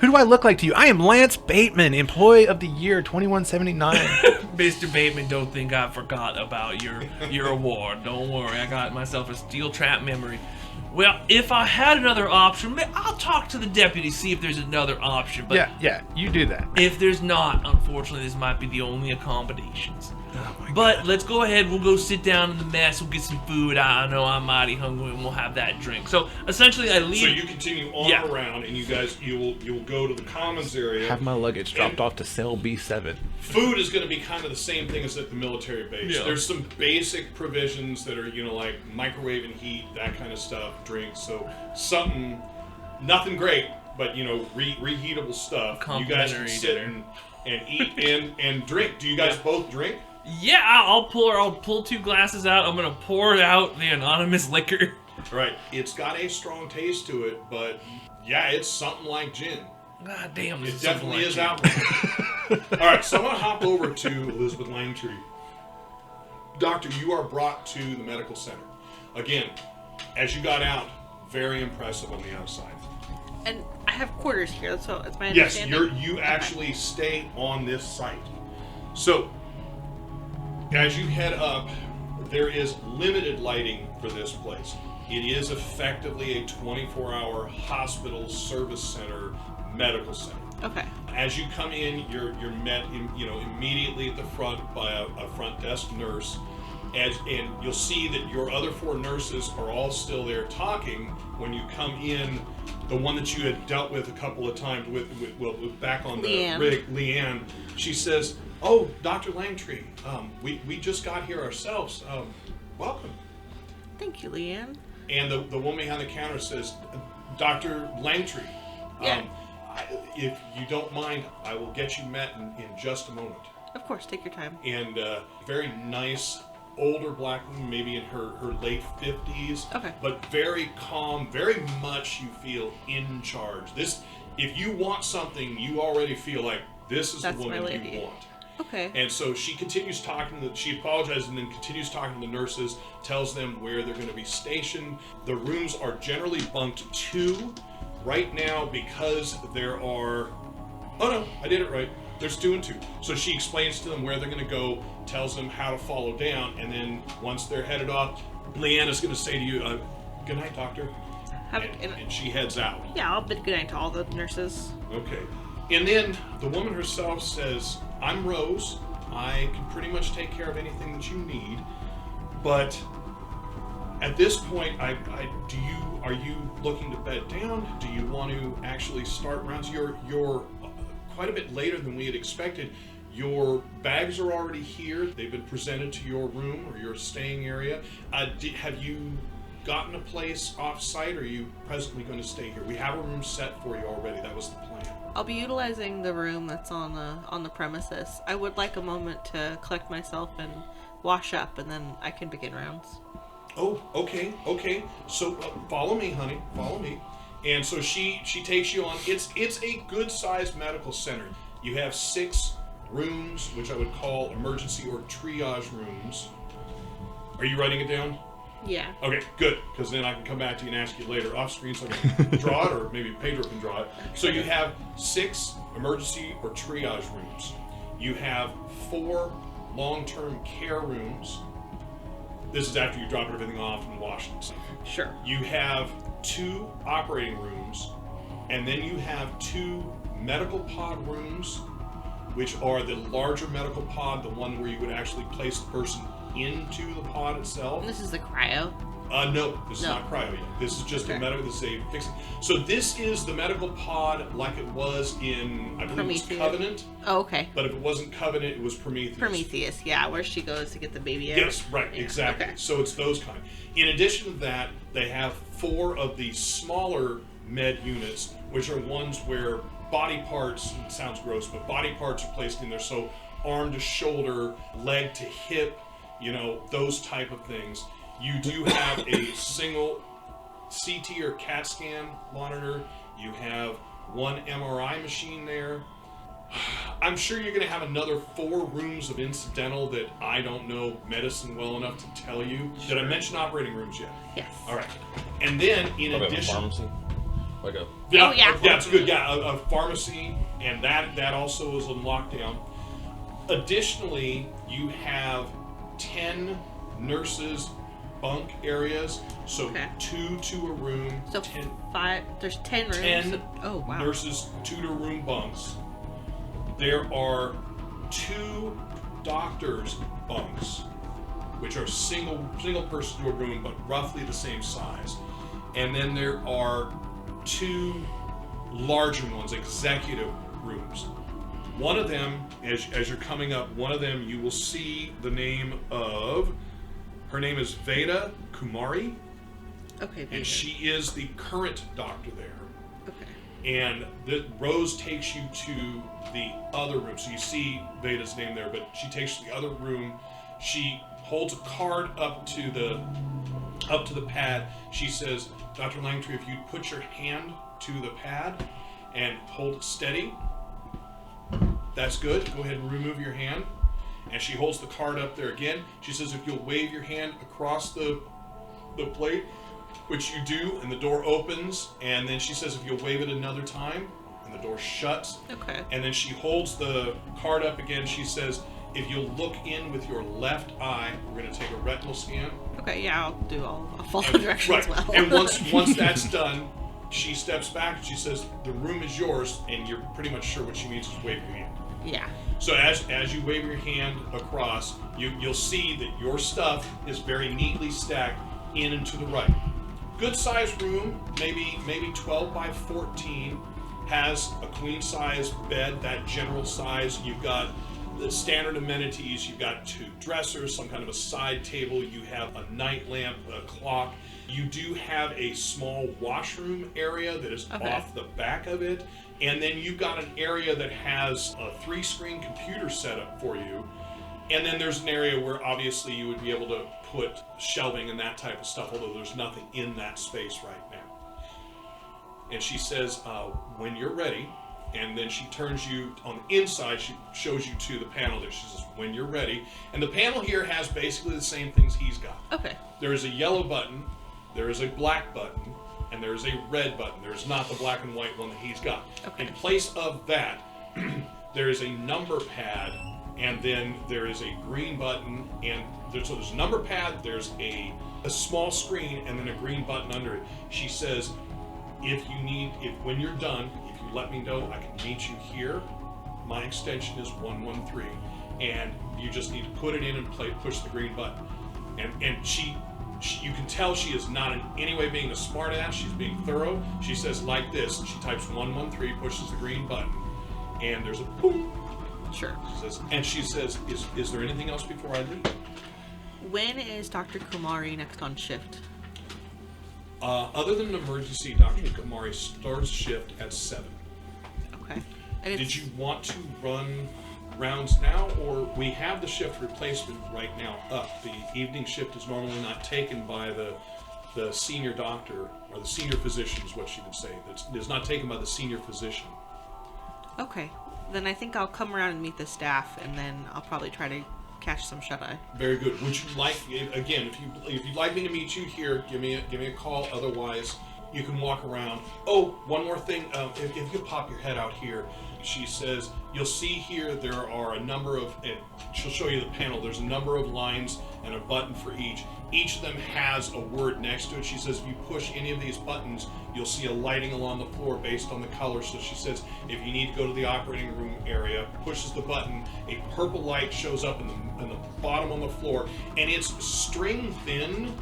Who do I look like to you? I am Lance Bateman, Employee of the Year 2179. Mr. Bateman, don't think I forgot about your award. Don't worry, I got myself a steel trap memory. Well, if I had another option, I'll talk to the deputy, see if there's another option. But yeah, you do that. If there's not, unfortunately, this might be the only accommodations. Oh my But God. let's go ahead, we'll go sit down in the mess, we'll get some food. I know I'm mighty hungry, and we'll have that drink. So, essentially, I leave... So you continue on around, and you guys, you will go to the commons area. Have my luggage dropped off to cell B7. Food is going to be kind of the same thing as at the military base. Yeah. There's some basic provisions that are, like microwave and heat, that kind of stuff, drinks. So nothing great, but reheatable stuff. You guys can sit and eat and drink. Do you guys both drink? Yeah, I'll pull 2 glasses out. I'm gonna pour out the anonymous liquor. Right. It's got a strong taste to it, but yeah, it's something like gin. God damn, It definitely is alcohol. All right, so I'm going to hop over to Elizabeth Langtree. Doctor, you are brought to the medical center. Again, as you got out, very impressive on the outside. And I have quarters here, so it's my Yes, understanding. you actually stay on this site. So, as you head up, there is limited lighting for this place. It is effectively a 24-hour hospital service center, medical center. Okay. As you come in, you're met immediately at the front by a front desk nurse, and you'll see that your other 4 nurses are all still there talking. When you come in, the one that you had dealt with a couple of times with back on the rig, Leanne, she says, "Oh, Dr. Langtree, we just got here ourselves. Welcome." Thank you, Leanne. And the woman behind the counter says, "Dr. Langtree, if you don't mind, I will get you met in just a moment." Of course, take your time. And very nice, older black woman, maybe in her late 50s. Okay. But very calm, very much you feel in charge. If you want something, you already feel like this is That's the woman my lady. you want. Okay. And so she continues talking she apologizes and then continues talking to the nurses, tells them where they're going to be stationed. The rooms are generally bunked 2. Right now, because there are... Oh no, I did it right. There's 2 and 2. So she explains to them where they're going to go, tells them how to follow down, and then once they're headed off, Leanna's going to say to you, "Good night, doctor." And she heads out. Yeah, I'll bid good night to all the nurses. Okay. And then the woman herself says, "I'm Rose. I can pretty much take care of anything that you need, but at this point, are you looking to bed down? Do you want to actually start rounds? You're quite a bit later than we had expected. Your bags are already here. They've been presented to your room or your staying area. Have you gotten a place off-site, or are you presently going to stay here? We have a room set for you already. That was the plan." I'll be utilizing the room that's on the premises. I would like a moment to collect myself and wash up, and then I can begin rounds. Oh, okay. So follow me, honey. Follow me. And so she takes you on. It's a good-sized medical center. You have 6 rooms, which I would call emergency or triage rooms. Are you writing it down? Yeah. Okay, good, because then I can come back to you and ask you later off screen so I can draw it, or maybe Pedro can draw it. So you have 6 emergency or triage rooms. You have 4 long-term care rooms. This is after you drop everything off and wash and stuff. Sure. You have 2 operating rooms, and then you have 2 medical pod rooms, which are the larger medical pod, the one where you would actually place the person into the pod itself. And this is the cryo. No, this is not cryo yet. This is just Okay. this is a fixing. So this is the medical pod like it was in, I believe it was Prometheus. Covenant. Oh, okay. But if it wasn't Covenant, it was Prometheus. Prometheus, yeah, where she goes to get the baby out. Yes, right, Yeah, exactly. okay. So it's those kind. In addition to that, they have 4 of the smaller med units, which are ones where body parts, it sounds gross, but body parts are placed in there. So arm to shoulder, leg to hip, those type of things. You do have a single CT or CAT scan monitor. You have 1 MRI machine there. I'm sure you're going to have another 4 rooms of incidental that I don't know medicine well enough to tell you. Did I mention operating rooms yet? Yes. All right. And then in Like a addition, pharmacy? Like a... Yeah. that's good. Yeah, a pharmacy, and that also is on lockdown. Additionally, you have 10 nurses bunk areas, so Okay. 2 to a room. So 10 there's 10 rooms. 10 Oh, wow. nurses, 2 to room bunks. There are 2 doctors bunks, which are single person to a room, but roughly the same size. And then there are 2 larger ones, executive rooms. One of them, as you're coming up, one of them you will see the name of, her name is Veda Kumari, Okay, and she is the current doctor there. Okay. And Rose takes you to the other room. So you see Veda's name there, but she takes you to the other room. She holds a card up to the pad. She says, "Dr. Langtree, if you put your hand to the pad and hold it steady, that's good. Go ahead and remove your hand." And she holds the card up there again. She says, "If you'll wave your hand across the plate," which you do, and the door opens. And then she says, "If you'll wave it another time," and the door shuts. Okay. And then she holds the card up again. She says, "If you'll look in with your left eye," we're going to take a retinal scan. Okay, yeah, I'll follow directions Right. well. And once that's done, she steps back and she says, "The room is yours," and you're pretty much sure what she means is wave your hand. Yeah. So as you wave your hand across, you'll see that your stuff is very neatly stacked in and to the right. Good sized room, maybe 12 by 14, has a queen size bed, that general size. You've got the standard amenities. You've got 2 dressers, some kind of a side table. You have a night lamp, a clock. You do have a small washroom area that is off the back of it. And then you've got an area that has a 3-screen computer set up for you. And then there's an area where obviously you would be able to put shelving and that type of stuff, although there's nothing in that space right now. And she says, "When you're ready," and then she turns you on the inside, she shows you to the panel there. She says, "When you're ready." And the panel here has basically the same things he's got. Okay. There is a yellow button, there is a black button, and there is a red button. There's not the black and white one that he's got. Okay. In place of that, there is a number pad, and then there is a green button, and there's a number pad, there's a small screen, and then a green button under it. She says, when you're done, if you let me know, I can meet you here. My extension is 113, and you just need to put it in and push the green button. And she you can tell she is not in any way being a smart ass. She's being thorough. She says like this, and she types 113, pushes the green button, and there's a boom. Sure. She says, is there anything else before I leave? When is Dr. Kumari next on shift? Other than an emergency, Dr. Kumari starts shift at 7. Okay. And Did you want to run rounds now, or we have the shift replacement right now up? The evening shift is normally not taken by the senior doctor, or the senior physician is what she would say. It's not taken by the senior physician. Okay. Then I think I'll come around and meet the staff, and then I'll probably try to catch some shut-eye. Very good. Would you like, again, if you'd like me to meet you here, give me a call. Otherwise, you can walk around. Oh, one more thing. If you could pop your head out here. She says, you'll see here there are a number of, and she'll show you the panel, there's a number of lines and a button for each. Each of them has a word next to it. She says if you push any of these buttons, you'll see a lighting along the floor based on the color. So she says if you need to go to the operating room area, pushes the button, a purple light shows up in the bottom on the floor, and it's string thin.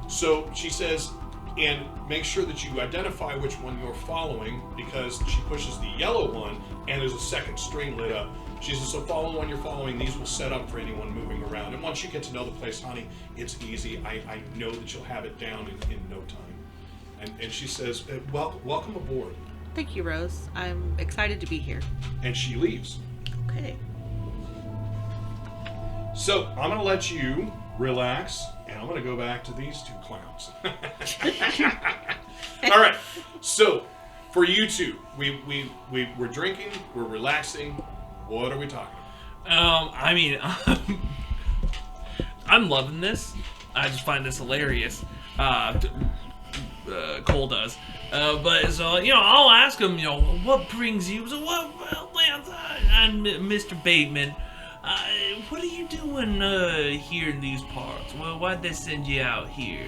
So she says, and make sure that you identify which one you're following, because she pushes the yellow one and there's a second string lit up. She says, so follow the one you're following. These will set up for anyone moving around. And once you get to know the place, honey, it's easy. I know that you'll have it down in no time. And she says, welcome aboard. Thank you, Rose. I'm excited to be here. And she leaves. Okay. So I'm going to let you relax, and I'm going to go back to these two clowns. All right. So for you two, we're drinking, we're relaxing. What are we talking about? I mean, I'm loving this. I just find this hilarious. Cole does. But so, I'll ask him, what brings you? So well, Lance, I'm Mr. Bateman. What are you doing here in these parts? Well, why'd they send you out here?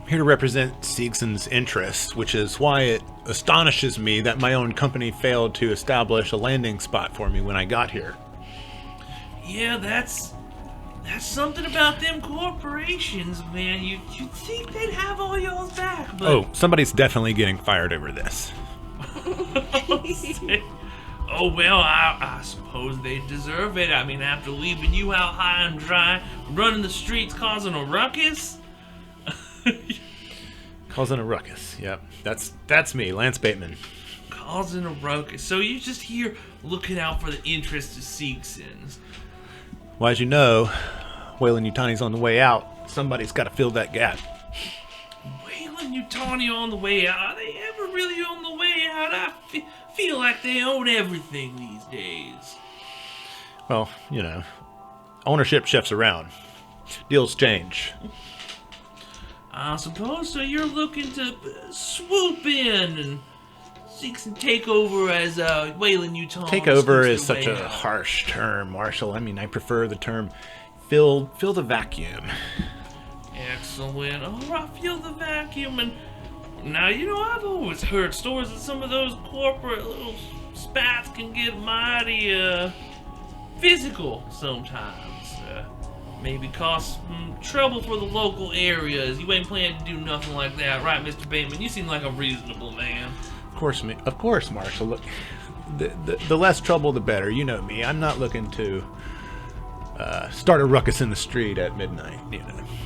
I'm here to represent Seegson's interests, which is why it astonishes me that my own company failed to establish a landing spot for me when I got here. Yeah, that's something about them corporations, man. You'd think they'd have all y'all's back, but... Oh, somebody's definitely getting fired over this. Oh, well, I suppose they deserve it. I mean, after leaving you out high and dry, running the streets causing a ruckus? Causing a ruckus, yep. That's me, Lance Bateman. Causing a ruckus. So you're just here looking out for the interests of Seegsons. Well, as you know, Weyland-Yutani's on the way out. Somebody's got to fill that gap. Weyland-Yutani on the way out? Are they ever really on the way out? I feel like they own everything these days. Well, ownership shifts around. Deals change. I suppose so. You're looking to swoop in and Seegson take over as Weyland-Yutani. Take over is such a harsh term, Marshall. I mean, I prefer the term fill the vacuum. Excellent. Oh, I feel the vacuum. And now, I've always heard stories that some of those corporate little spats can get mighty physical sometimes. Maybe cause trouble for the local areas. You ain't planning to do nothing like that, right, Mr. Bateman? You seem like a reasonable man. Of course, Marshall. Look, the less trouble, the better. You know me. I'm not looking to start a ruckus in the street at midnight.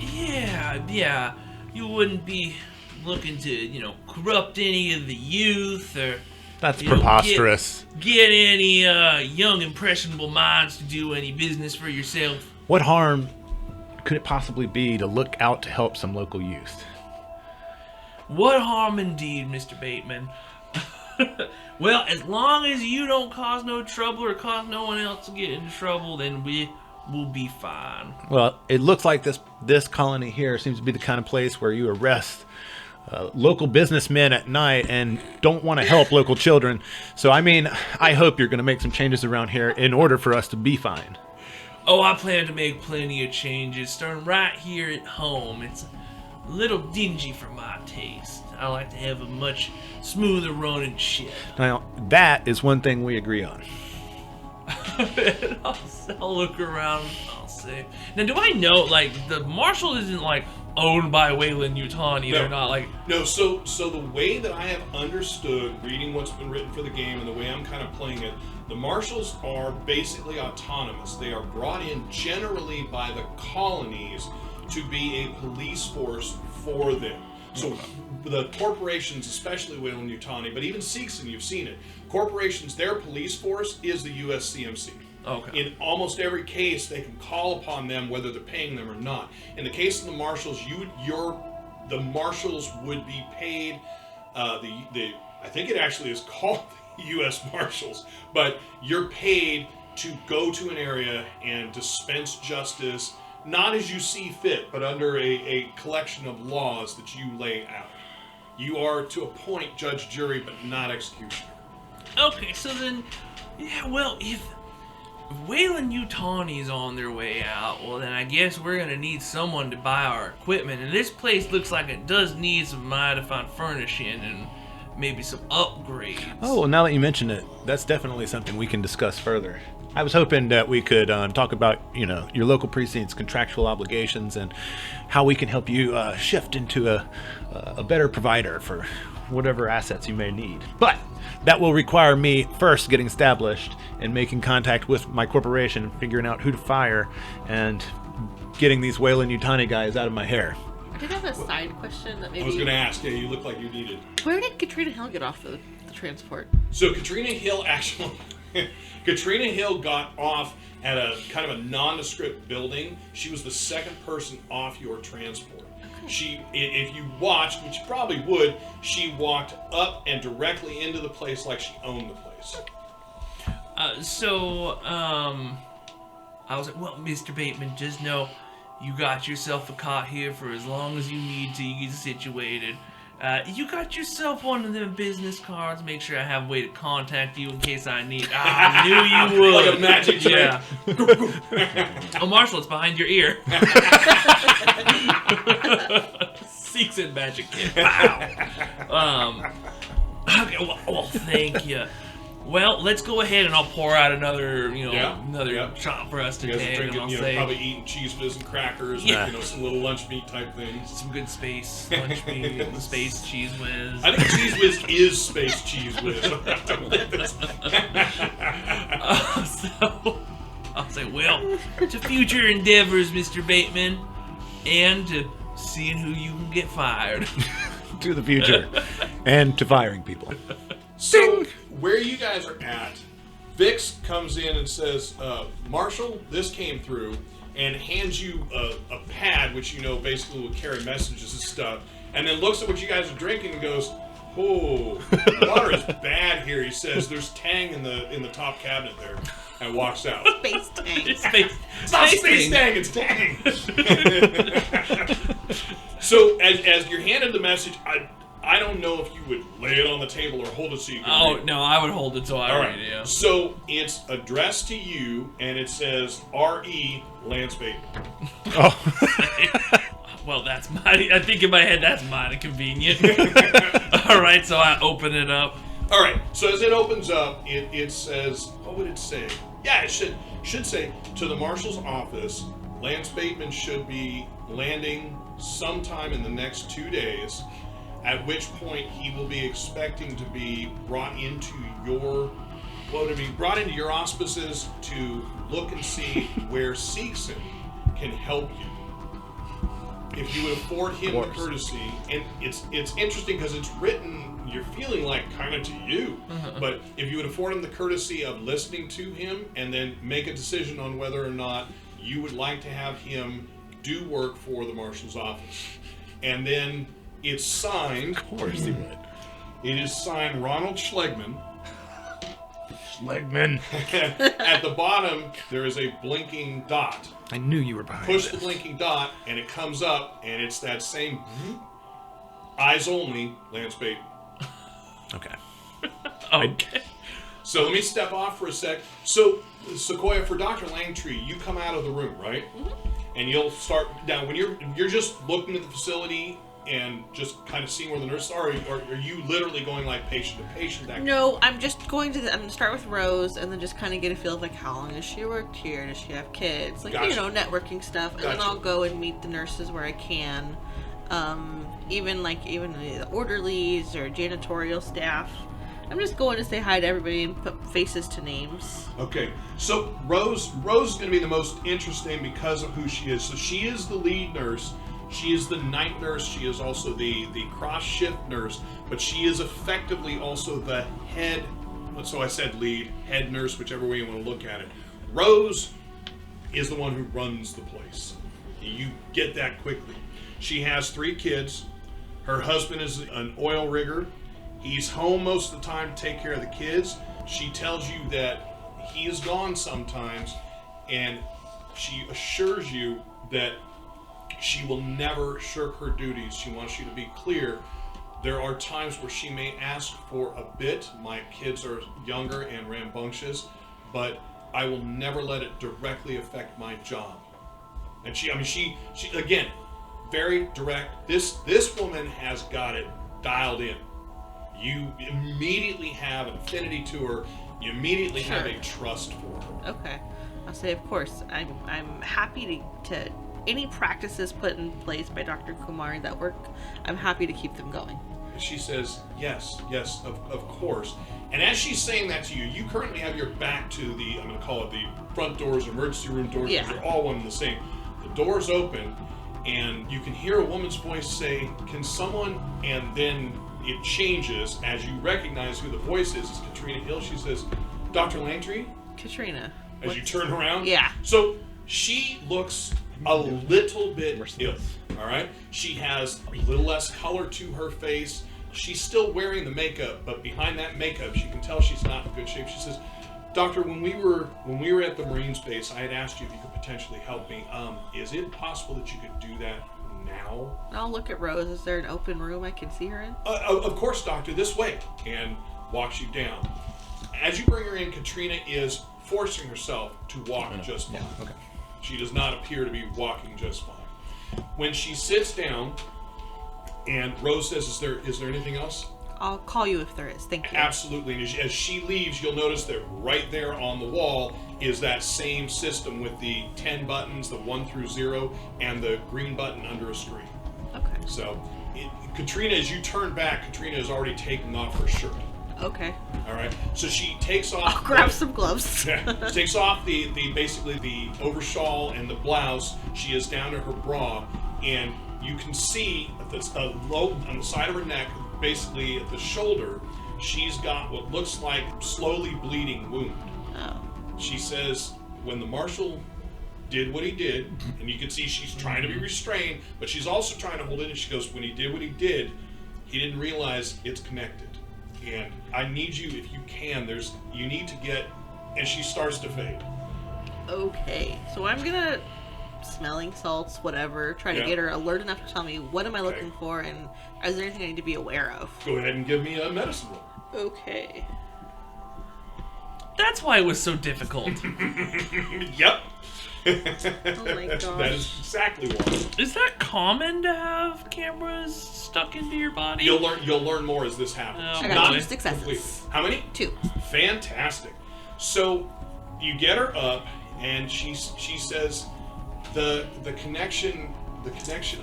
Yeah. You wouldn't be looking to, corrupt any of the youth or... That's preposterous. Get any young, impressionable minds to do any business for yourself. What harm could it possibly be to look out to help some local youth? What harm indeed, Mr. Bateman. Well, as long as you don't cause no trouble or cause no one else to get into trouble, then we will be fine. Well, it looks like this colony here seems to be the kind of place where you arrest local businessmen at night and don't want to help local children. So, I mean, I hope you're going to make some changes around here in order for us to be fine. Oh, I plan to make plenty of changes, starting right here at home. It's a little dingy for my taste. I like to have a much smoother running ship. Now, that is one thing we agree on. I'll look around. I'll say. Now, do I know, like, the Marshal isn't, like, owned by Weyland-Yutani? No. They're not, like... No, so the way that I have understood reading what's been written for the game and the way I'm kind of playing it, the Marshals are basically autonomous. They are brought in generally by the colonies to be a police force for them. So the corporations, especially Weyland-Yutani, but even Seegson, you've seen it. Corporations, their police force is the USCMC. Okay. In almost every case, they can call upon them whether they're paying them or not. In the case of the Marshals, the Marshals would be paid. I think it actually is called the U.S. Marshals, but you're paid to go to an area and dispense justice, not as you see fit, but under a collection of laws that you lay out. You are to appoint judge, jury, but not executioner. Okay, so then, yeah, well, if Weyland-Yutani is on their way out, well, then I guess we're going to need someone to buy our equipment. And this place looks like it does need some mighty fine furnishing and maybe some upgrades. Oh, well, now that you mention it, that's definitely something we can discuss further. I was hoping that we could talk about, your local precinct's contractual obligations and how we can help you shift into a better provider for whatever assets you may need. But that will require me first getting established and making contact with my corporation, figuring out who to fire, and getting these Weyland-Yutani guys out of my hair. I did have a side question that maybe... I was going to ask, you look like you needed. Where did Katrina Hill get off the transport? So Katrina Hill actually... Katrina Hill got off at a kind of a nondescript building. She was the second person off your transport. If you watched, which you probably would, she walked up and directly into the place like she owned the place. I was like, well, Mr. Bateman, just know you got yourself a cot here for as long as you need to get situated. You got yourself one of them business cards. Make sure I have a way to contact you in case I need. I knew you would. Like a magic trick. Yeah. Oh, Marshall, it's behind your ear. Seegson magic kit. Wow. Okay. Well, thank you. Well, let's go ahead and I'll pour out another shot for us You guys today. are drinking, And I'll say, probably eating cheese whiz and crackers, Yeah. or, some little lunch meat type things. some good space lunch meat, space cheese whiz. I think cheese whiz is space cheese whiz. So I'll say, well, to future endeavors, Mr. Bateman, and to seeing who you can get fired. To the future. And to firing people. So, where you guys are at, Vix comes in and says, Marshall, this came through, and hands you a pad, which basically will carry messages and stuff, and then looks at what you guys are drinking and goes, oh, water is bad here, he says. There's Tang in the top cabinet there, and walks out. Space tank. It's not Space Tang, it's Tang! So, as you're handed the message, I don't know if you would lay it on the table or hold it so you can read it. No, I would hold it so I read it, yeah. So it's addressed to you, and it says R.E. Lance Bateman. Oh. Well, that's mighty. I think in my head that's mighty convenient. All right, so I open it up. All right. So as it opens up, it says, what would it say? Yeah, it should say, to the marshal's office, Lance Bateman should be landing sometime in the next 2 days. At which point he will be expecting to be brought into your auspices to look and see where Seegson can help you. If you would afford him the courtesy, and it's interesting because it's written, you're feeling like kind of to you, but if you would afford him the courtesy of listening to him and then make a decision on whether or not you would like to have him do work for the marshal's office, and then it's signed. Of course he would. It is signed Ronald Schlegman. Schlegman. At the bottom, there is a blinking dot. I knew you were behind Push this. the blinking dot, and it comes up, and it's that same Eyes only, Lance Bateman. Okay. Okay. So let me step off for a sec. So, Sequoia, for Dr. Langtree, you come out of the room, right? Mm-hmm. And you'll start down when you're just looking at the facility and just kind of seeing where the nurses are. Or are you literally going like patient to patient? No, I'm just going to. I'm going to start with Rose, and then just kind of get a feel of like how long has she worked here? Does she have kids? Like Gotcha. Networking stuff, and then I'll go and meet the nurses where I can. Even the orderlies or janitorial staff. I'm just going to say hi to everybody and put faces to names. Okay, so Rose is going to be the most interesting because of who she is. So she is the lead nurse. She is the night nurse. She is also the cross-shift nurse. But she is effectively also the head, so I said lead, head nurse, whichever way you want to look at it. Rose is the one who runs the place. You get that quickly. She has 3 kids. Her husband is an oil rigger. He's home most of the time to take care of the kids. She tells you that he is gone sometimes, and she assures you that she will never shirk her duties. She wants you to be clear. There are times where she may ask for a bit. My kids are younger and rambunctious, but I will never let it directly affect my job. And she again, very direct. This woman has got it dialed in. You immediately have an affinity to her. You immediately have a trust for her. Okay. I'll say, of course, I'm happy to any practices put in place by Dr. Kumari that work, I'm happy to keep them going. She says, yes, of course. And as she's saying that to you, you currently have your back to the, I'm going to call it the front doors, emergency room doors, because they're all one and the same. The doors open, and you can hear a woman's voice say, can someone, and then it changes as you recognize who the voice is. It's Katrina Hill. She says, Dr. Langtree? Katrina. As you turn around? Yeah. So she looks a little bit ill, all right? She has a little less color to her face. She's still wearing the makeup, but behind that makeup, she can tell she's not in good shape. She says, Doctor, when we were at the Marines base, I had asked you if you could potentially help me. Is it possible that you could do that now? I'll look at Rose. Is there an open room I can see her in? Of course, Doctor, this way. And walks you down. As you bring her in, Katrina is forcing herself to walk just fine. Yeah, okay. She does not appear to be walking just fine. When she sits down, and Rose says, is there anything else? I'll call you if there is. Thank you. Absolutely. And as she leaves, you'll notice that right there on the wall is that same system with the 10 buttons, the 1 through 0, and the green button under a screen. Okay. So, Katrina, as you turn back, Katrina is already taking off her shirt. Okay. All right. So she takes off. I'll grab some gloves. Yeah. She takes off the basically the overshawl and the blouse. She is down to her bra, and you can see at the low on the side of her neck, basically at the shoulder, she's got what looks like slowly bleeding wound. Oh. She says when the marshal did what he did, and you can see she's trying to be restrained, but she's also trying to hold it, and she goes, when he did what he did, he didn't realize it's connected. And I need you, if you can, you need to get, and she starts to fade. Okay. So I'm gonna smelling salts, whatever, try to get her alert enough to tell me what am I looking for, and is there anything I need to be aware of? Go ahead and give me a medicine roll. Okay. That's why it was so difficult. Yep. Oh my gosh. That is exactly why. Is that common to have cameras stuck into your body? You'll learn more as this happens. Oh, I got Not 2 successes. Complete. How many? 2. Fantastic. So you get her up, and she says, the connection.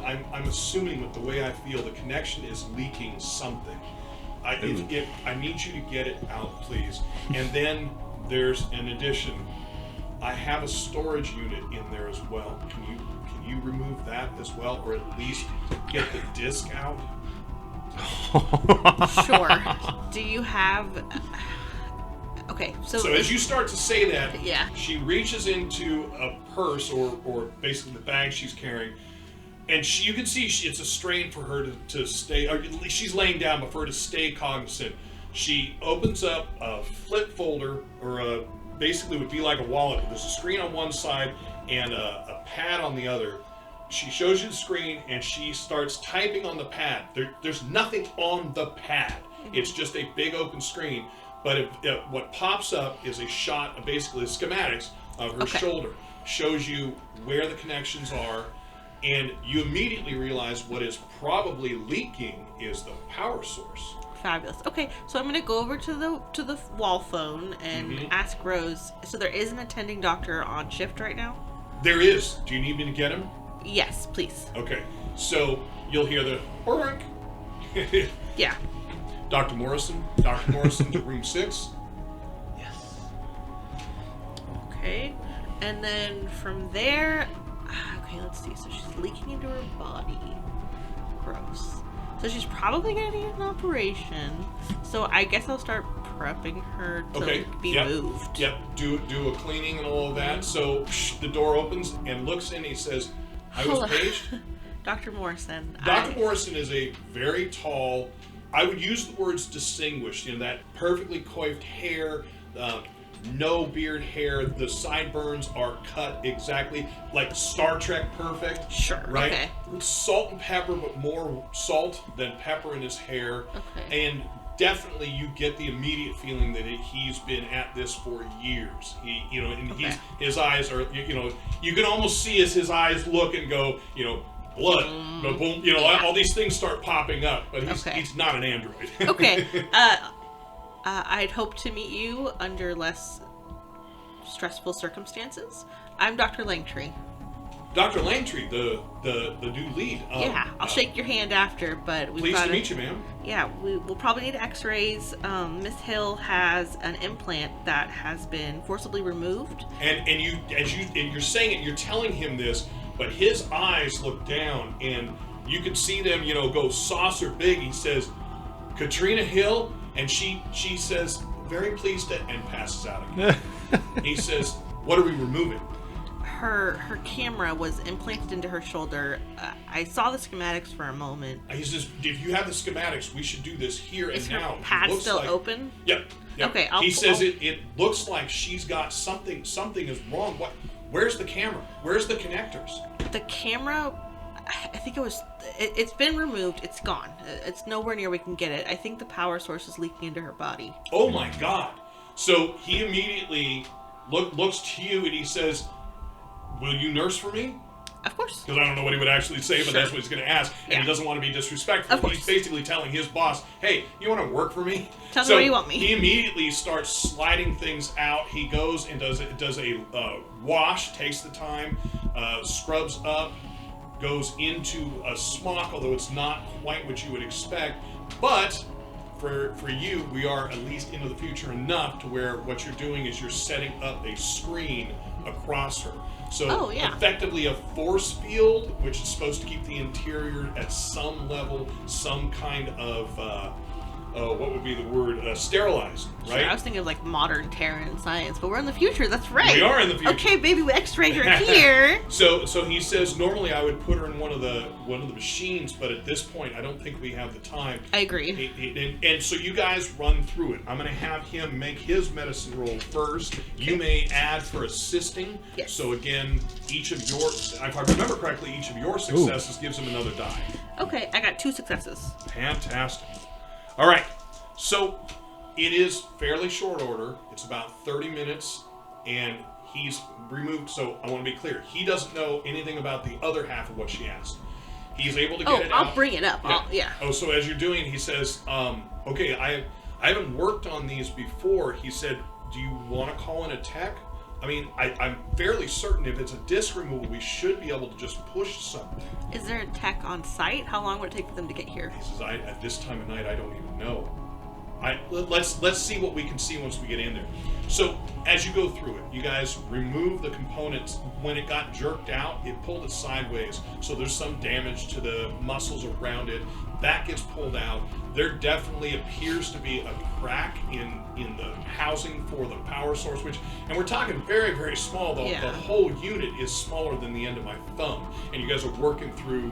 I'm assuming with the way I feel, the connection is leaking something. I need you to get it out, please. And then there's an addition. I have a storage unit in there as well. Can you remove that as well, or at least get the disc out? Sure. Do you have... Okay, So as you start to say that, she reaches into a purse or basically the bag she's carrying, and you can see it's a strain for her to stay, or she's laying down, but for her to stay cognizant. She opens up a flip folder, or basically would be like a wallet. There's a screen on one side and a pad on the other. she shows you the screen, and she starts typing on the pad. There's nothing on the pad. It's just a big open screen. But what pops up is a shot of basically schematics of her shoulder. Shows you where the connections are, and you immediately realize what is probably leaking is the power source. Fabulous. Okay, so I'm gonna go over to the wall phone and ask Rose. So there is an attending doctor on shift right now? There is. Do you need me to get him? Yes, please. Okay. So you'll hear the hork. Yeah. Dr. Morrison to room 6. Yes. Okay, and then from there, okay, let's see. So she's leaking into her body. Gross. So she's probably gonna need an operation. So I guess I'll start prepping her to be moved. Yep. Do a cleaning and all of that. So the door opens and looks in. He says, "I was paged." Dr. Morrison. Dr. Morrison is a very tall. I would use the words distinguished. You know, that perfectly coiffed hair. No beard hair. The sideburns are cut exactly like Star Trek perfect. Sure. Right? Okay. Salt and pepper, but more salt than pepper in his hair. Okay. And definitely you get the immediate feeling that he's been at this for years. His eyes are, you can almost see as his eyes look and go, blood, boom, all these things start popping up, but he's not an android. Okay. I'd hope to meet you under less stressful circumstances. I'm Dr. Langtree. Dr. Langtree, the new lead. I'll shake your hand after, but we've pleased to meet you, ma'am. Yeah, we'll probably need x-rays. Miss Hill has an implant that has been forcibly removed. And you're saying it, you're telling him this, but his eyes look down, and you can see them, go saucer big. He says, "Katrina Hill," and she says, "Very pleased to," and passes out again. He says, "What are we removing?" Her camera was implanted into her shoulder. I saw the schematics for a moment. He says, "If you have the schematics, we should do this here Is and now." her pad still open? Yep. Okay, he says it looks like she's got something is wrong. Where's the camera? Where's the connectors? The camera, I think it's been removed. It's gone. It's nowhere near we can get it. I think the power source is leaking into her body. Oh my God. So he immediately looks to you and he says, "Will you nurse for me?" Of course. Because I don't know what he would actually say, but that's what he's going to ask. And he doesn't want to be disrespectful. Of course. He's basically telling his boss, "Hey, you want to work for me?" Tell me where you want me. He immediately starts sliding things out. He goes and does a wash, takes the time, scrubs up, goes into a smock, although it's not quite what you would expect. But for you, we are at least into the future enough to where what you're doing is you're setting up a screen across her. So effectively a force field, which is supposed to keep the interior at some level, some kind of, what would be the word, sterilized, right? Sure, I was thinking of like modern Terran science, but we're in the future, that's right. We are in the future. Okay, baby, we x-rayed her here. So he says, normally I would put her in one of the machines, but at this point I don't think we have the time. I agree. And so you guys run through it. I'm going to have him make his medicine roll first. Okay. You may add for assisting. Yes. So again, if I remember correctly, each of your successes gives him another die. Okay, I got 2 successes. Fantastic. All right. So it is fairly short order. It's about 30 minutes, and he's removed. So I want to be clear. He doesn't know anything about the other half of what she asked. He's able to get it out. I'll bring it up. Yeah. Oh, so as you're doing it, he says, okay, I haven't worked on these before. He said, do you want to call in a tech? I mean, I'm fairly certain if it's a disc removal, we should be able to just push something. Is there a tech on site? How long would it take for them to get here? He says, at this time of night, I don't even know. Let's see what we can see once we get in there. So as you go through it, you guys remove the components. When it got jerked out, it pulled it sideways. So there's some damage to the muscles around it. That gets pulled out. There definitely appears to be a crack in the housing for the power source, and we're talking very, very small, though. Yeah. The whole unit is smaller than the end of my thumb, and you guys are working through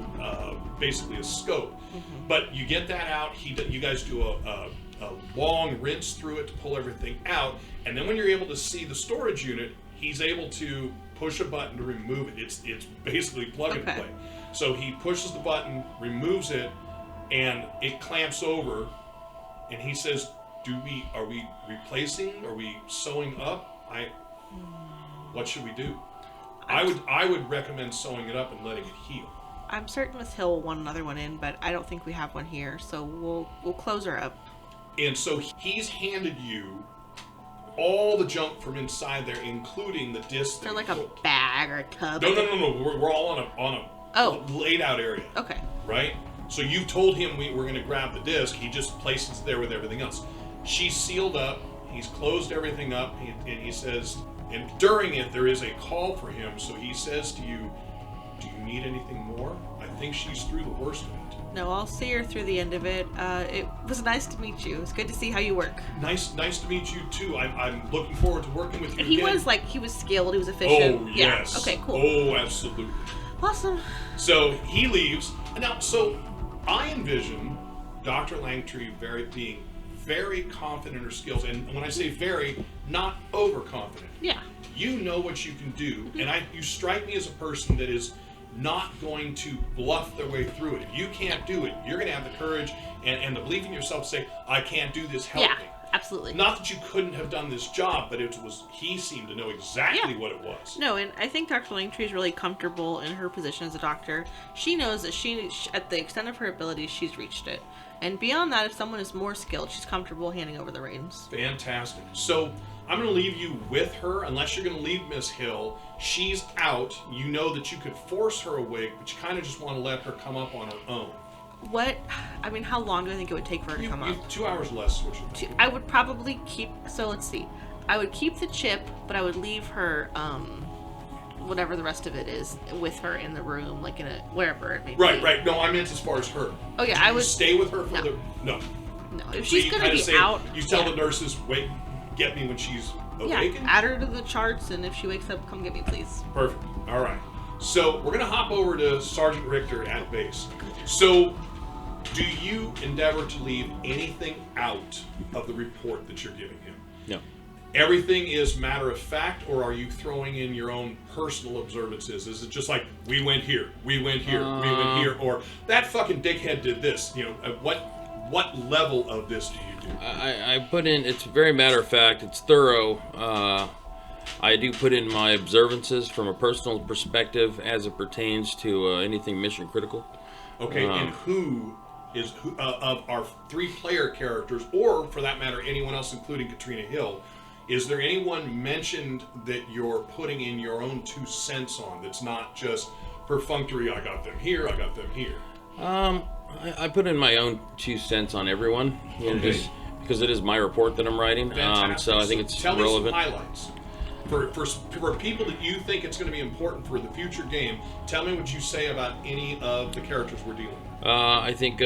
basically a scope. Mm-hmm. But you get that out. You guys do a long rinse through it to pull everything out, and then when you're able to see the storage unit, he's able to push a button to remove it. It's basically plug and Okay. play. So he pushes the button, removes it, and it clamps over. And he says, are we replacing? Are we sewing up? What should we do? I would recommend sewing it up and letting it heal. I'm certain Miss Hill will want another one in, but I don't think we have one here, so we'll close her up. And so he's handed you all the junk from inside there, including the disc. They're like a bag or a tub. No. We're all on a laid out area. Okay. Right? So you told him we're going to grab the disc. He just places it there with everything else. She's sealed up. He's closed everything up. And he says, and during it, there is a call for him. So he says to you, do you need anything more? I think she's through the worst of it. No, I'll see her through the end of it. It was nice to meet you. It's good to see how you work. Nice to meet you too. I'm looking forward to working with you. And he again. he was skilled. He was efficient. Oh yes. Yeah. Okay. Cool. Oh, absolutely. Awesome. So he leaves. Now, so I envision Dr. Langtree being very confident in her skills, and when I say very, not overconfident. Yeah. You know what you can do, and you strike me as a person that is not going to bluff their way through it. If you can't do it, you're going to have the courage and the belief in yourself to say, I can't do this, help me. Absolutely. Not that you couldn't have done this job, but he seemed to know exactly what it was. No, and I think Dr. Langtree is really comfortable in her position as a doctor. She knows that she, at the extent of her abilities, she's reached it. And beyond that, if someone is more skilled, she's comfortable handing over the reins. Fantastic. So I'm going to leave you with her, unless you're going to leave Miss Hill. She's out. You know that you could force her awake, but you kind of just want to let her come up on her own. How long do I think it would take for her to come up? 2 hours less, what you're thinking. I would probably keep, so let's see. I would keep the chip, but I would leave her, whatever the rest of it is, with her in the room, like in wherever it may be. Right. No, I meant as far as her. Oh yeah, Do I would you stay with her for No. No. No, if So she's you gonna kinda be say, out. You tell the nurses, wait, get me when she's awakened? Yeah, add her to the charts, and if she wakes up, come get me, please. Perfect. All right. So we're going to hop over to Sergeant Rictor at base. So do you endeavor to leave anything out of the report that you're giving him? No. Everything is matter of fact, or are you throwing in your own personal observances? Is it just like, we went here, we went here, we went here, or that fucking dickhead did this? What level of this do you do? I put in, it's very matter of fact, it's thorough. I do put in my observances from a personal perspective as it pertains to anything mission critical. Okay, and who of our 3-player characters, or for that matter, anyone else including Katrina Hill, is there anyone mentioned that you're putting in your own 2 cents on that's not just perfunctory, I got them here, I got them here? I put in my own 2 cents on everyone, just because it is my report that I'm writing. So I think it's tell relevant. Me some highlights. For people that you think it's going to be important for the future game, tell me what you say about any of the characters we're dealing with. I think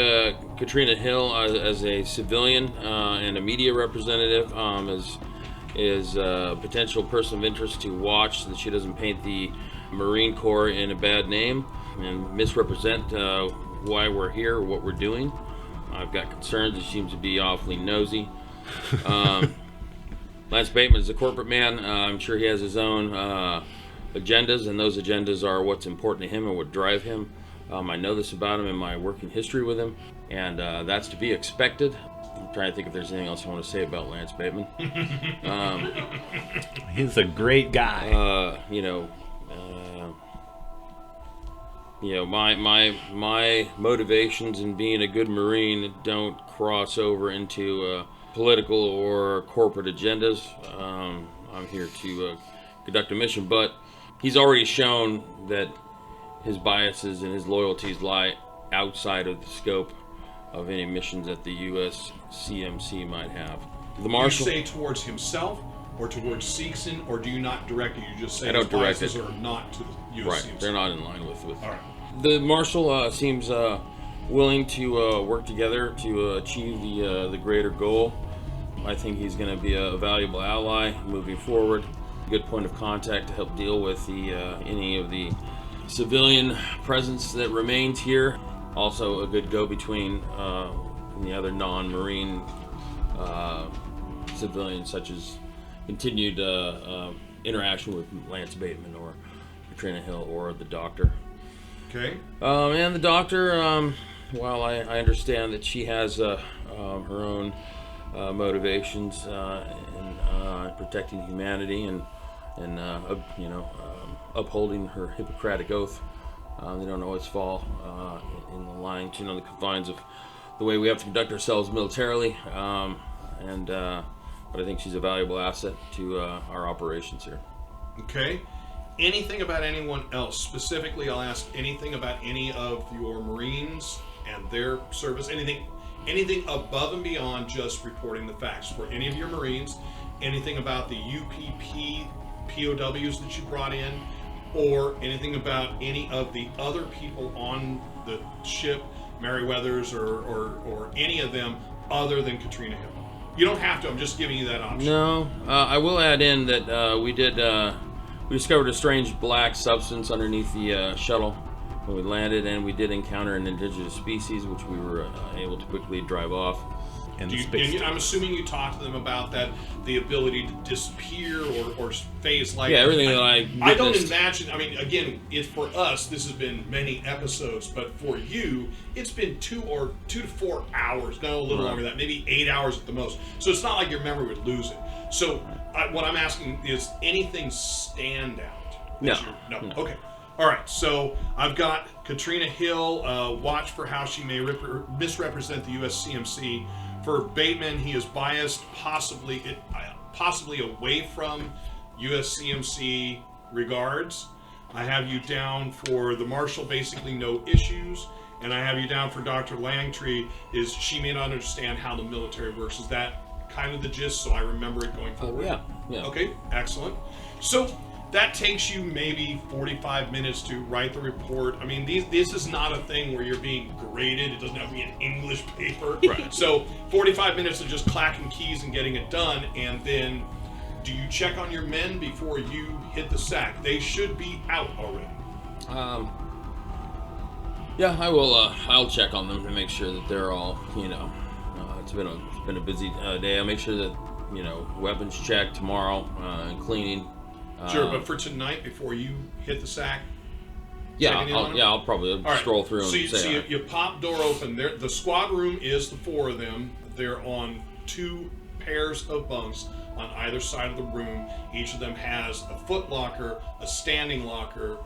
Katrina Hill, as a civilian and a media representative, is a potential person of interest to watch, so that she doesn't paint the Marine Corps in a bad name and misrepresent why we're here, what we're doing. I've got concerns. It seems to be awfully nosy. Lance Bateman is a corporate man. I'm sure he has his own agendas, and those agendas are what's important to him and what drive him. I know this about him in my working history with him, and that's to be expected. I'm trying to think if there's anything else I want to say about Lance Bateman. He's a great guy. My motivations in being a good Marine don't cross over into political or corporate agendas. I'm here to conduct a mission, but he's already shown that his biases and his loyalties lie outside of the scope of any missions that the U.S. CMC might have. The Marshal. You say towards himself or towards Seegson, or do you not direct it? You just say I don't his direct biases it. are not to the U.S. Right, CMC. they're not in line with. All right. The Marshal seems willing to work together to achieve the greater goal. I think he's going to be a valuable ally moving forward. A good point of contact to help deal with any of the civilian presence that remains here. Also a good go-between the other non-Marine civilians, such as continued interaction with Lance Bateman or Katrina Hill or the doctor. Okay. And the doctor, while I understand that she has her own motivations in protecting humanity and upholding her Hippocratic oath, they don't always fall in the lines, the confines of the way we have to conduct ourselves militarily. But I think she's a valuable asset to our operations here. Okay. Anything about anyone else? Specifically, I'll ask anything about any of your Marines and their service. Anything above and beyond just reporting the facts. For any of your Marines, anything about the UPP POWs that you brought in, or anything about any of the other people on the ship, Merryweathers or any of them other than Katrina Hill. You don't have to. I'm just giving you that option. No, I will add in that we discovered a strange black substance underneath the shuttle when we landed, and we did encounter an indigenous species, which we were able to quickly drive off. And I'm assuming you talked to them about that, the ability to disappear or phase light. Yeah, everything that I don't imagine. I mean, again, it's for us. This has been many episodes, but for you, it's been 2 to 4 hours. No, a little longer than that. Maybe 8 hours at the most. So it's not like your memory would lose it. So what I'm asking is, anything stand out? No. Okay. All right. So I've got Katrina Hill. Watch for how she may misrepresent the U.S. CMC. For Bateman, he is biased, possibly away from USCMC regards. I have you down for the Marshal, basically no issues. And I have you down for Dr. Langtree, is she may not understand how the military works. Is that kind of the gist, so I remember it going forward? Yeah. Okay, excellent. So that takes you maybe 45 minutes to write the report. I mean, this is not a thing where you're being graded. It doesn't have to be an English paper. Right. So 45 minutes of just clacking keys and getting it done. And then do you check on your men before you hit the sack? They should be out already. Yeah, I will. I'll check on them to make sure that they're all, it's been a busy day. I'll make sure that, weapons checked tomorrow, and cleaning. Sure, but for tonight, before you hit the sack, I'll probably stroll through and say. You pop door open. The squad room is the 4 of them. They're on 2 pairs of bunks on either side of the room. Each of them has a foot locker, a standing locker,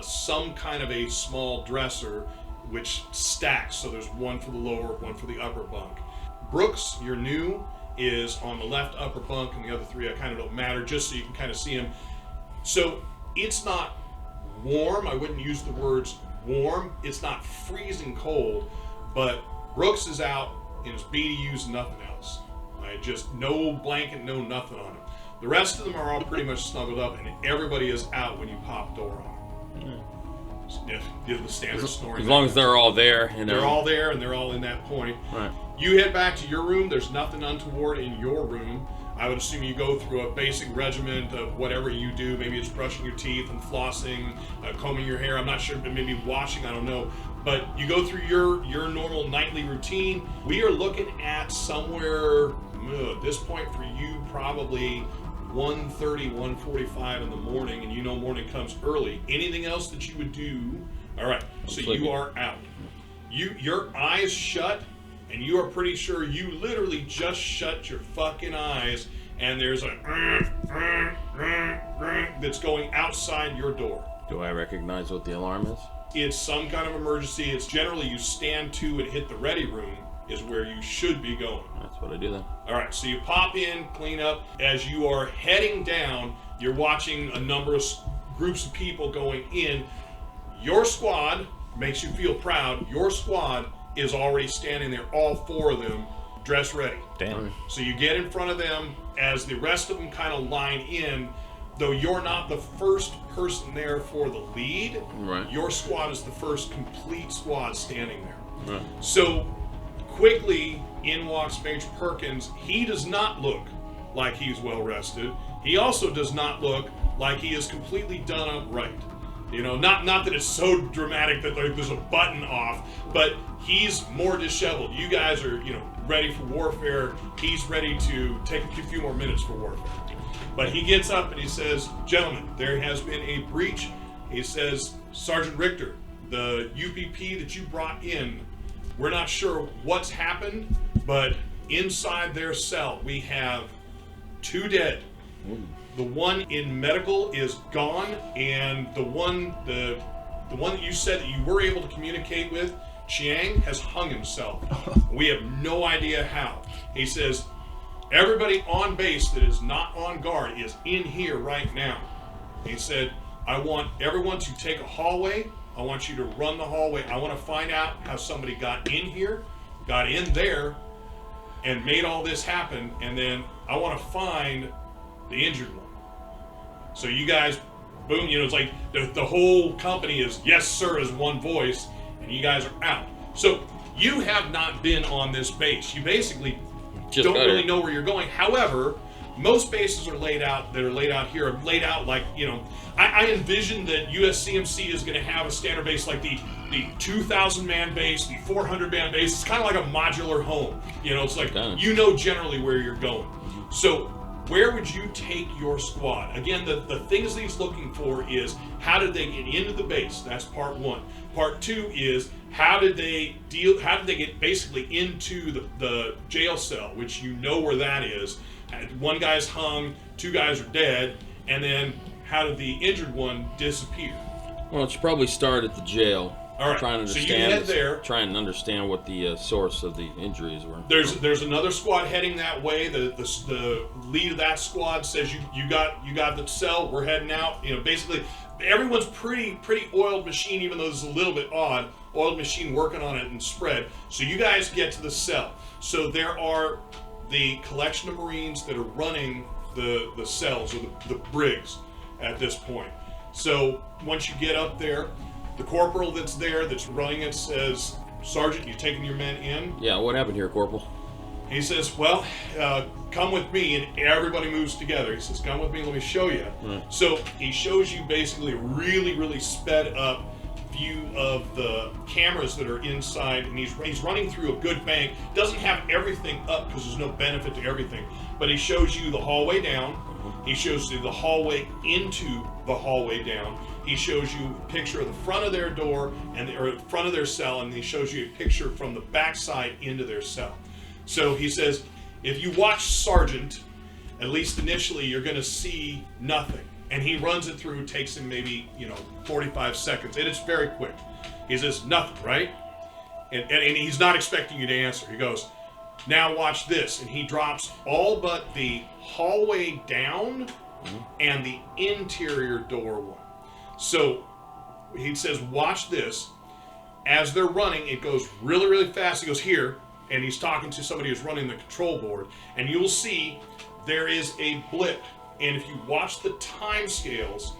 some kind of a small dresser, which stacks. So there's one for the lower, one for the upper bunk. Brooks, you're new, is on the left upper bunk, and the other 3 I kind of don't matter, just so you can kind of see him. So it's not warm. I wouldn't use the words warm. It's not freezing cold, but Brooks is out in his BDUs and nothing else. Just no blanket, no nothing on him. The rest of them are all pretty much snuggled up, and everybody is out when you pop door on them. The standard snoring. As long as they're all there. They're all there, and they're all in that point. Right. You head back to your room. There's nothing untoward in your room. I would assume you go through a basic regimen of whatever you do. Maybe it's brushing your teeth and flossing, combing your hair. I'm not sure, but maybe washing. I don't know. But you go through your normal nightly routine. We are looking at somewhere at this point for you probably 1:30, 1:45 in the morning, and morning comes early. Anything else that you would do? All right. So you are out. Your eyes shut. And you are pretty sure you literally just shut your fucking eyes, and there's a that's going outside your door. Do I recognize what the alarm is? It's some kind of emergency. It's generally you stand to and hit the ready room is where you should be going. That's what I do then. All right, so you pop in, clean up. As you are heading down, you're watching a number of groups of people going in. Your squad makes you feel proud. Your squad is already standing there, all 4 of them, dress ready. Damn. So you get in front of them as the rest of them kind of line in, though you're not the first person there for the lead. Right. Your squad is the first complete squad standing there. Right. So quickly in walks Major Perkins. He does not look like he's well rested. He also does not look like he is completely done up right. Not that it's so dramatic that there's a button off, but he's more disheveled. You guys are, ready for warfare. He's ready to take a few more minutes for warfare. But he gets up and he says, gentlemen, there has been a breach. He says, Sergeant Rictor, the UPP that you brought in, we're not sure what's happened, but inside their cell we have 2 dead. The one in medical is gone, and the one that you said that you were able to communicate with, Chiang, has hung himself. We have no idea how. He says, everybody on base that is not on guard is in here right now. He said, I want everyone to take a hallway. I want you to run the hallway. I want to find out how somebody got in here, got in there, and made all this happen, and then I want to find the injured one. So you guys, boom, it's like the whole company is yes sir as one voice, and you guys are out. So you have not been on this base. You basically don't really know where you're going. However, most bases are laid out here are laid out like, I envision that USCMC is going to have a standard base like the 2,000 man base, the 400 man base. It's kind of like a modular home. It's like, generally where you're going. So where would you take your squad? Again, the things that he's looking for is how did they get into the base? That's part 1. Part 2 is how did they get basically into the jail cell, which where that is. 1 guy's hung, 2 guys are dead, and then how did the injured one disappear? Well, it should probably start at the jail. All right, so you head there. Try and understand what the source of the injuries were. There's another squad heading that way. The lead of that squad says you got the cell. We're heading out. Basically everyone's pretty oiled machine, even though this is a little bit odd. Oiled machine working on it and spread. So you guys get to the cell. So there are the collection of Marines that are running the cells or the brigs at this point. So once you get up there, the corporal that's there, that's running it, says, Sergeant, you taking your men in? Yeah, what happened here, Corporal? He says, well, come with me, and everybody moves together. He says, come with me, let me show you. So he shows you basically a really, really sped up view of the cameras that are inside, and he's running through a good bank. Doesn't have everything up because there's no benefit to everything, but he shows you the hallway down. He shows you the hallway into the hallway down. He shows you a picture of the front of their door or front of their cell, and he shows you a picture from the backside into their cell. So he says, if you watch Sargent, at least initially, you're going to see nothing. And he runs it through, takes him maybe 45 seconds, and it's very quick. He says, nothing, right? And he's not expecting you to answer. He goes, now watch this. And he drops all but the hallway down and the interior door one. So he says, watch this. As they're running, it goes really, really fast. He goes, here, and he's talking to somebody who's running the control board, and you'll see there is a blip. And if you watch the time scales,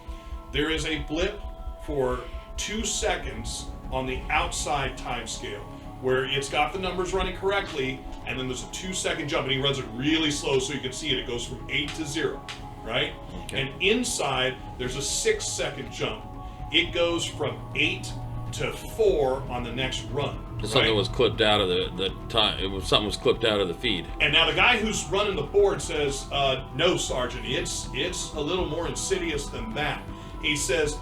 there is a blip for 2 seconds on the outside time scale, where it's got the numbers running correctly, and then there's a 2-second jump, and he runs it really slow so you can see it. It goes from 8 to 0, right? Okay. And inside, there's a 6-second jump. It goes from 8 to 4 on the next run. Something was clipped out of the time. Something was clipped out of the feed. And now the guy who's running the board says, "No, Sergeant. It's a little more insidious than that." He says,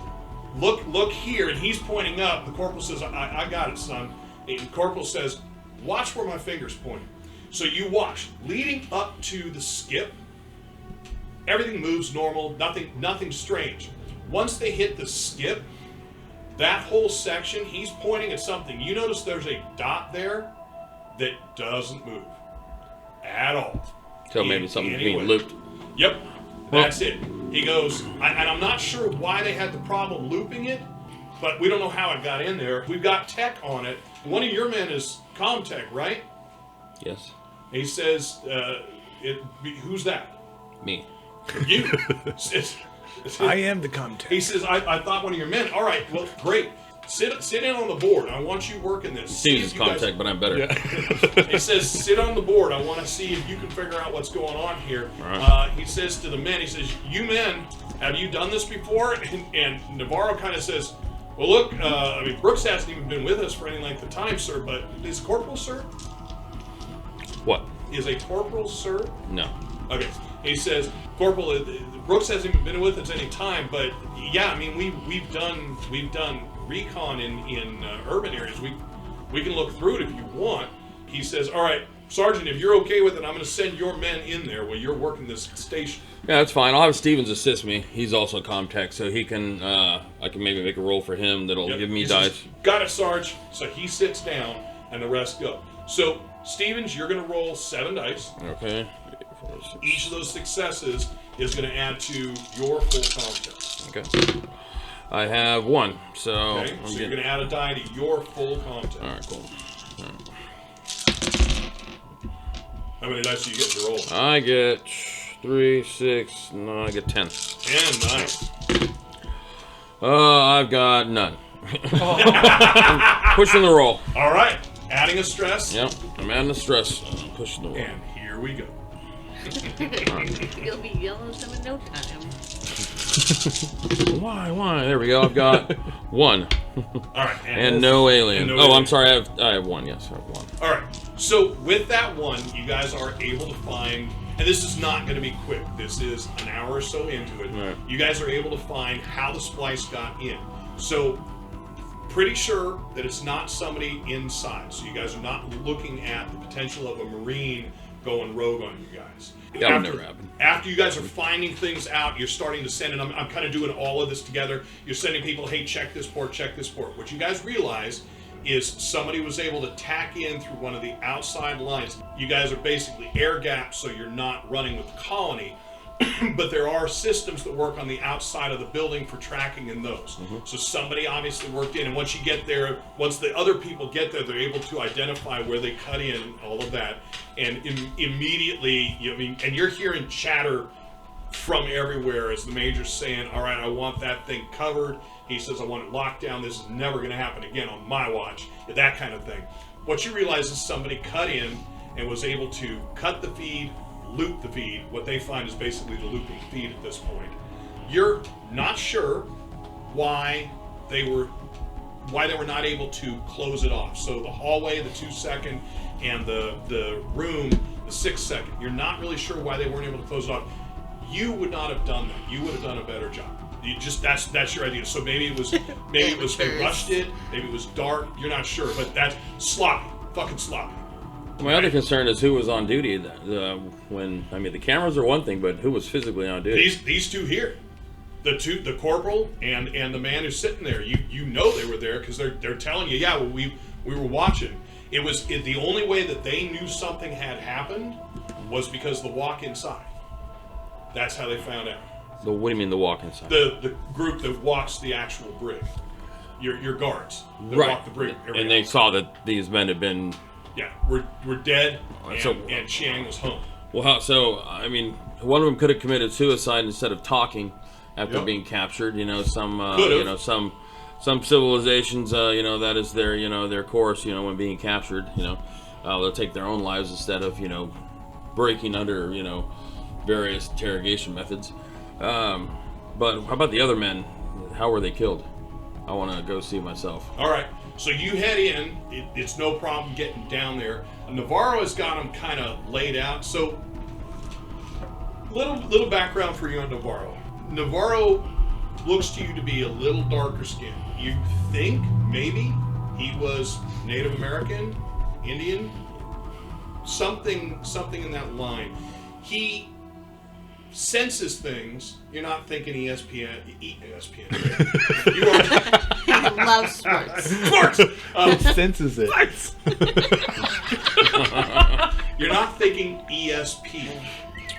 "Look here," and he's pointing up. The corporal says, "I got it, son." And the corporal says, "Watch where my finger's pointing." So you watch, leading up to the skip. Everything moves normal. Nothing strange. Once they hit the skip, that whole section, he's pointing at something. You notice there's a dot there that doesn't move at all. So maybe something's being looped. Yep, that's it. He goes, and I'm not sure why they had the problem looping it, but we don't know how it got in there. We've got tech on it. One of your men is Comtech, right? Yes. He says, who's that? Me. You. I am the Comtech. He says, I thought one of your men. All right, well, great. Sit in on the board. I want you working this. He uses Comtech, but I'm better. Yeah. He says, sit on the board. I want to see if you can figure out what's going on here. Right. He says to the men, he says, you men, have you done this before? And Navarro kind of says, well, look, Brooks hasn't even been with us for any length of time, sir, but is Corporal, sir? What? Is a corporal, sir? No. Okay. He says, Corporal, Brooks hasn't even been with us any time, but yeah, I mean, we've done recon in urban areas. We can look through it if you want. He says, all right, Sergeant, if you're okay with it, I'm going to send your men in there while you're working this station. Yeah, that's fine. I'll have Stevens assist me. He's also Comtech, so he can. I can maybe make a roll for him that'll give me dice. Got it, Sarge. So he sits down, and the rest go. So Stevens, you're going to roll 7 dice. Okay. Each of those successes is going to add to your full Comtech. Okay. I have 1, so. Okay. So you're going to add a die to your full Comtech. All right, cool. How many dice do you get to roll? I get 3, 6, no, I get 10. 10, nice. I've got none. I'm pushing the roll. All right, adding a stress. Yep, I'm adding the stress. I'm pushing the roll. And here we go. You'll be yelling at them in no time. Why? There we go. I've got 1. All right, And no alien. and no Oh, alien. I'm sorry. I have 1. Yes, I have 1. All right. So with that 1, you guys are able to find, and this is not going to be quick. This is an hour or so into it. Right. You guys are able to find how the splice got in. So pretty sure that it's not somebody inside. So you guys are not looking at the potential of a Marine going rogue on you guys. That would never happen. After you guys are finding things out, you're starting to send, and I'm kind of doing all of this together. You're sending people, hey, check this port, check this port. What you guys realize is somebody was able to tack in through one of the outside lines. You guys are basically air gapped, so you're not running with the colony. But there are systems that work on the outside of the building for tracking in those. So somebody obviously worked in, and once you get there, once the other people get there, they're able to identify where they cut in, all of that, and immediately, and you're hearing chatter from everywhere as the major's saying, all right, I want that thing covered. He says, I want it locked down. This is never going to happen again on my watch, that kind of thing. What you realize is somebody cut in and was able to cut the feed, loop the feed. What they find is basically the looping feed at this point. You're not sure why they were not able to close it off. So the hallway, the 2-second, and the room, the 6-second. You're not really sure why they weren't able to close it off. You would not have done that. You would have done a better job. You just that's your idea. So maybe it was they rushed it. Maybe it was dark. You're not sure, but that's sloppy, fucking sloppy. My other concern is who was on duty when the cameras are one thing, but who was physically on duty? These two here, the corporal and the man who's sitting there. You know they were there because they're telling you. Yeah, well, we were watching. The only way that they knew something had happened was because the walk inside. That's how they found out. What do you mean the walk inside? The group that walks the actual brig. Your guards that walk the brig. And they saw that these men had been... Yeah, we're dead, So- and Chiang was home. Well, so, one of them could have committed suicide instead of talking after Yep. being captured. Some Could've. some civilizations, that is their course, when being captured, they'll take their own lives instead of, breaking under, various interrogation methods. But how about the other men? How were they killed? I want to go see myself. All right, so you head in. It's no problem getting down there. Navarro has got them kind of laid out. So, little background for you on Navarro. Navarro looks to you to be a little darker skinned. You think maybe he was Native American, Indian, something in that line. He senses things. You're not thinking ESPN. You are. I love sports. Sports. Senses it. You're not thinking ESP.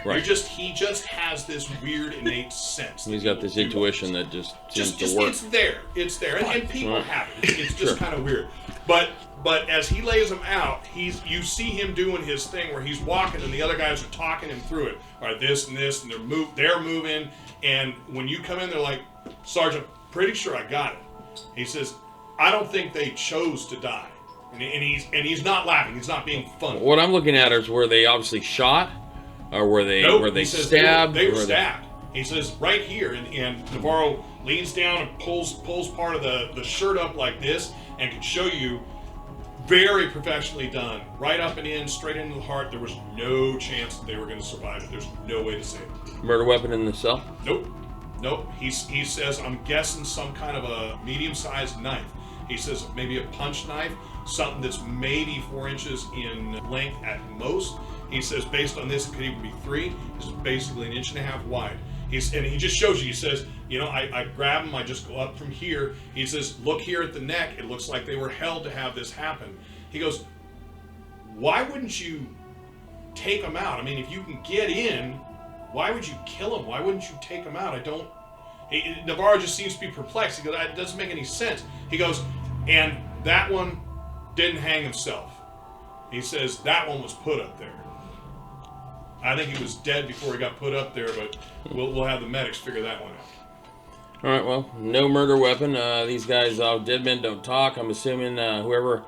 Right. He just has this weird innate sense. He's got this intuition that just seems to work. It's there, and people Right. have it. It's just kind of weird. But as he lays them out, you see him doing his thing where he's walking, and the other guys are talking him through it. All right, this and this, and they're moving. And when you come in, they're like, Sergeant, pretty sure I got it. He says, I don't think they chose to die, and he's not laughing. He's not being funny. What I'm looking at is were they obviously shot, or were they He says stabbed? They were stabbed. He says right here, and Navarro leans down and pulls part of the shirt up like this, and can show you very professionally done. Right up and in, straight into the heart. There was no chance that they were going to survive it. There's no way to save it. Murder weapon in the cell? Nope. He says, I'm guessing some kind of a medium-sized knife. He says maybe a punch knife, something that's maybe 4 inches in length at most. He says based on this, it could even be 3. This is basically 1.5 inches wide. And he just shows you, he says, I grab them, I just go up from here. He says, look here at the neck. It looks like they were held to have this happen. He goes, why wouldn't you take them out? I mean, if you can get in, why would you kill them? Why wouldn't you take them out? Navarro just seems to be perplexed. He goes, it doesn't make any sense. He goes, and that one didn't hang himself. He says, that one was put up there. I think he was dead before he got put up there, but we'll have the medics figure that one out. All right, well, no murder weapon. These guys, dead men don't talk. I'm assuming whoever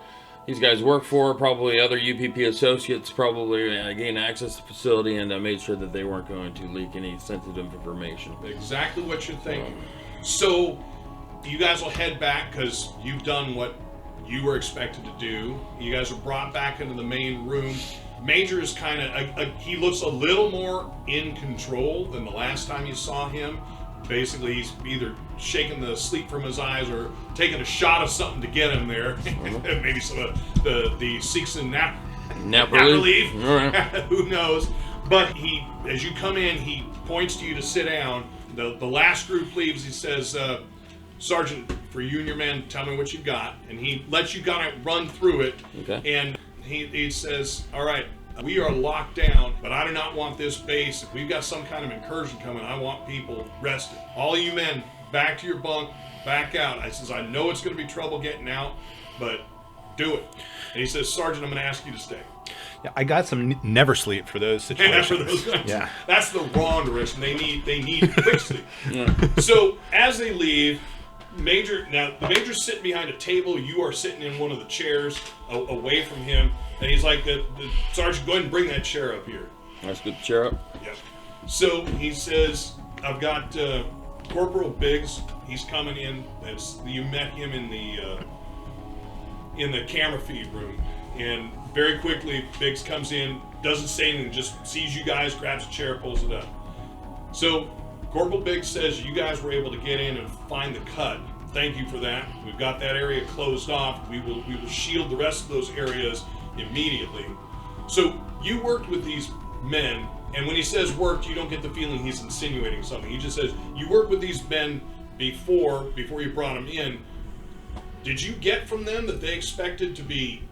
these guys work for, probably other UPP associates, probably gained access to the facility and made sure that they weren't going to leak any sensitive information. Exactly what you're thinking. So you guys will head back because you've done what you were expected to do. You guys are brought back into the main room. Major is kind of, he looks a little more in control than the last time you saw him. Basically, he's either shaking the sleep from his eyes or taking a shot of something to get him there. Maybe some of the Seegson nap relief. Right. Who knows? But as you come in, he points to you to sit down. The last group leaves. He says, Sargent, for you and your men, tell me what you've got. And he lets you kind of run through it. Okay. And he says, all right, we are locked down, but I do not want this base. If we've got some kind of incursion coming, I want people rested. All you men, back to your bunk, back out. I says, I know it's going to be trouble getting out, but do it. And he says, Sergeant, I'm going to ask you to stay. Yeah, I got some never sleep for those situations. For those guys. Yeah. That's the wrong direction. They need quick sleep. So as they leave, the Major's sitting behind a table. You are sitting in one of the chairs away from him. And he's like, Sergeant, go ahead and bring that chair up here. Let's get the chair up. Yep. So he says, I've got Corporal Biggs. He's coming in. You met him in the camera feed room. And very quickly, Biggs comes in, doesn't say anything, just sees you guys, grabs a chair, pulls it up. So Corporal Biggs says you guys were able to get in and find the cut. Thank you for that. We've got that area closed off. We will shield the rest of those areas immediately. So you worked with these men, and when he says worked, you don't get the feeling he's insinuating something. He just says you worked with these men before you brought them in. Did you get from them that they expected to be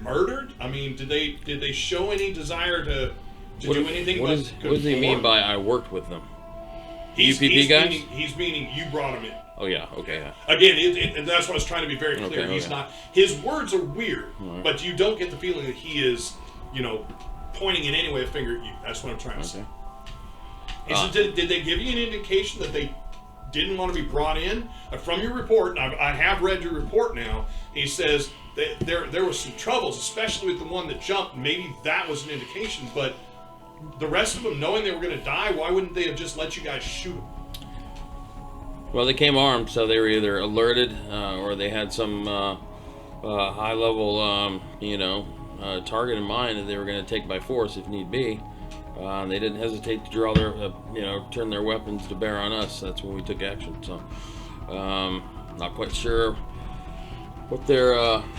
murdered? I mean, did they show any desire to do anything? What does he mean by I worked with them? He's guys? He's meaning you brought him in. Oh yeah, okay. Yeah. Again, and that's what I was trying to be very clear. Okay, He's not. His words are weird, right. But you don't get the feeling that he is, pointing in any way a finger at you. That's what I'm trying to say. And so did they give you an indication that they didn't want to be brought in? From your report, and I have read your report now. He says that there was some troubles, especially with the one that jumped. Maybe that was an indication, but the rest of them, knowing they were going to die, why wouldn't they have just let you guys shoot them? Well, they came armed, so they were either alerted or they had some high-level, target in mind that they were going to take by force if need be. They didn't hesitate to draw their, turn their weapons to bear on us. That's when we took action. So, not quite sure what their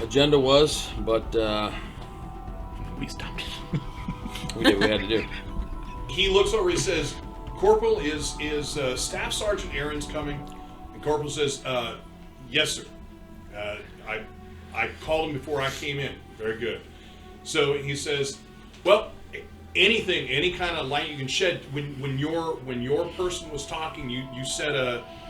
agenda was, but we stopped. We did what we had to do. He looks over. He says, "Corporal, is Staff Sergeant Aaron's coming?" And Corporal says, "Yes, sir. I called him before I came in. Very good." So he says, "Well, any kind of light you can shed. When your person was talking, you said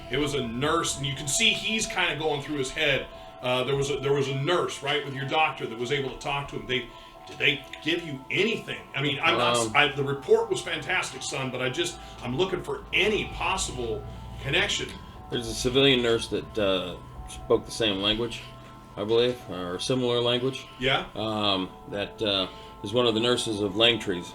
it was a nurse, and you can see he's kind of going through his head. There was a nurse, right, with your doctor that was able to talk to him. Did they give you anything? I mean, the report was fantastic, son, but I'm looking for any possible connection." There's a civilian nurse that spoke the same language, I believe, or similar language. Yeah. That is one of the nurses of Langtree's.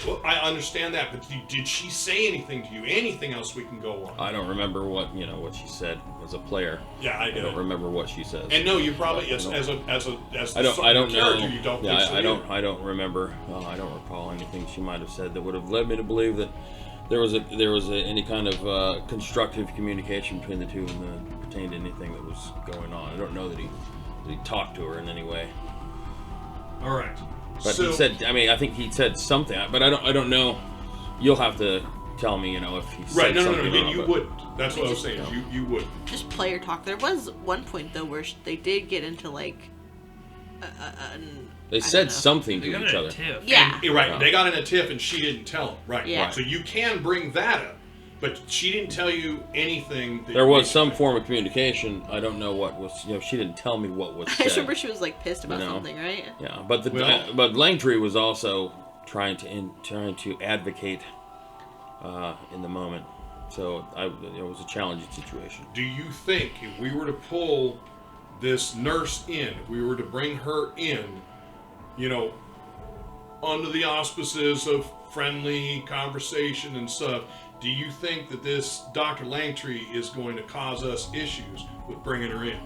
Well, I understand that, but did she say anything to you? Anything else we can go on? I don't remember what she said as a player. Yeah, I don't remember what she says. And no, you probably as I don't character, know. you don't. Yeah, think so I don't remember. I don't recall anything she might have said that would have led me to believe that there was any kind of constructive communication between the two of them that pertained to anything that was going on. I don't know that he talked to her in any way. All right. But so, he said, I think he said something, but I don't know. You'll have to tell me, if he said something. No, you wouldn't. That's what I was saying. You wouldn't. Just player talk. There was one point though where they did get into like they said something They to got each in a other. tiff. Yeah. Right. They got in a tiff and she didn't tell him. Right. Yeah. Right. So you can bring that up, but she didn't tell you anything. There was some form of communication. I don't know what was. She didn't tell me what was I said. just remember she was like pissed about something, right? Yeah, but but Langtree was also trying to advocate in the moment. So it was a challenging situation. Do you think if we were to pull this nurse in, if we were to bring her in, under the auspices of friendly conversation and stuff, do you think that this Dr. Langtree is going to cause us issues with bringing her in?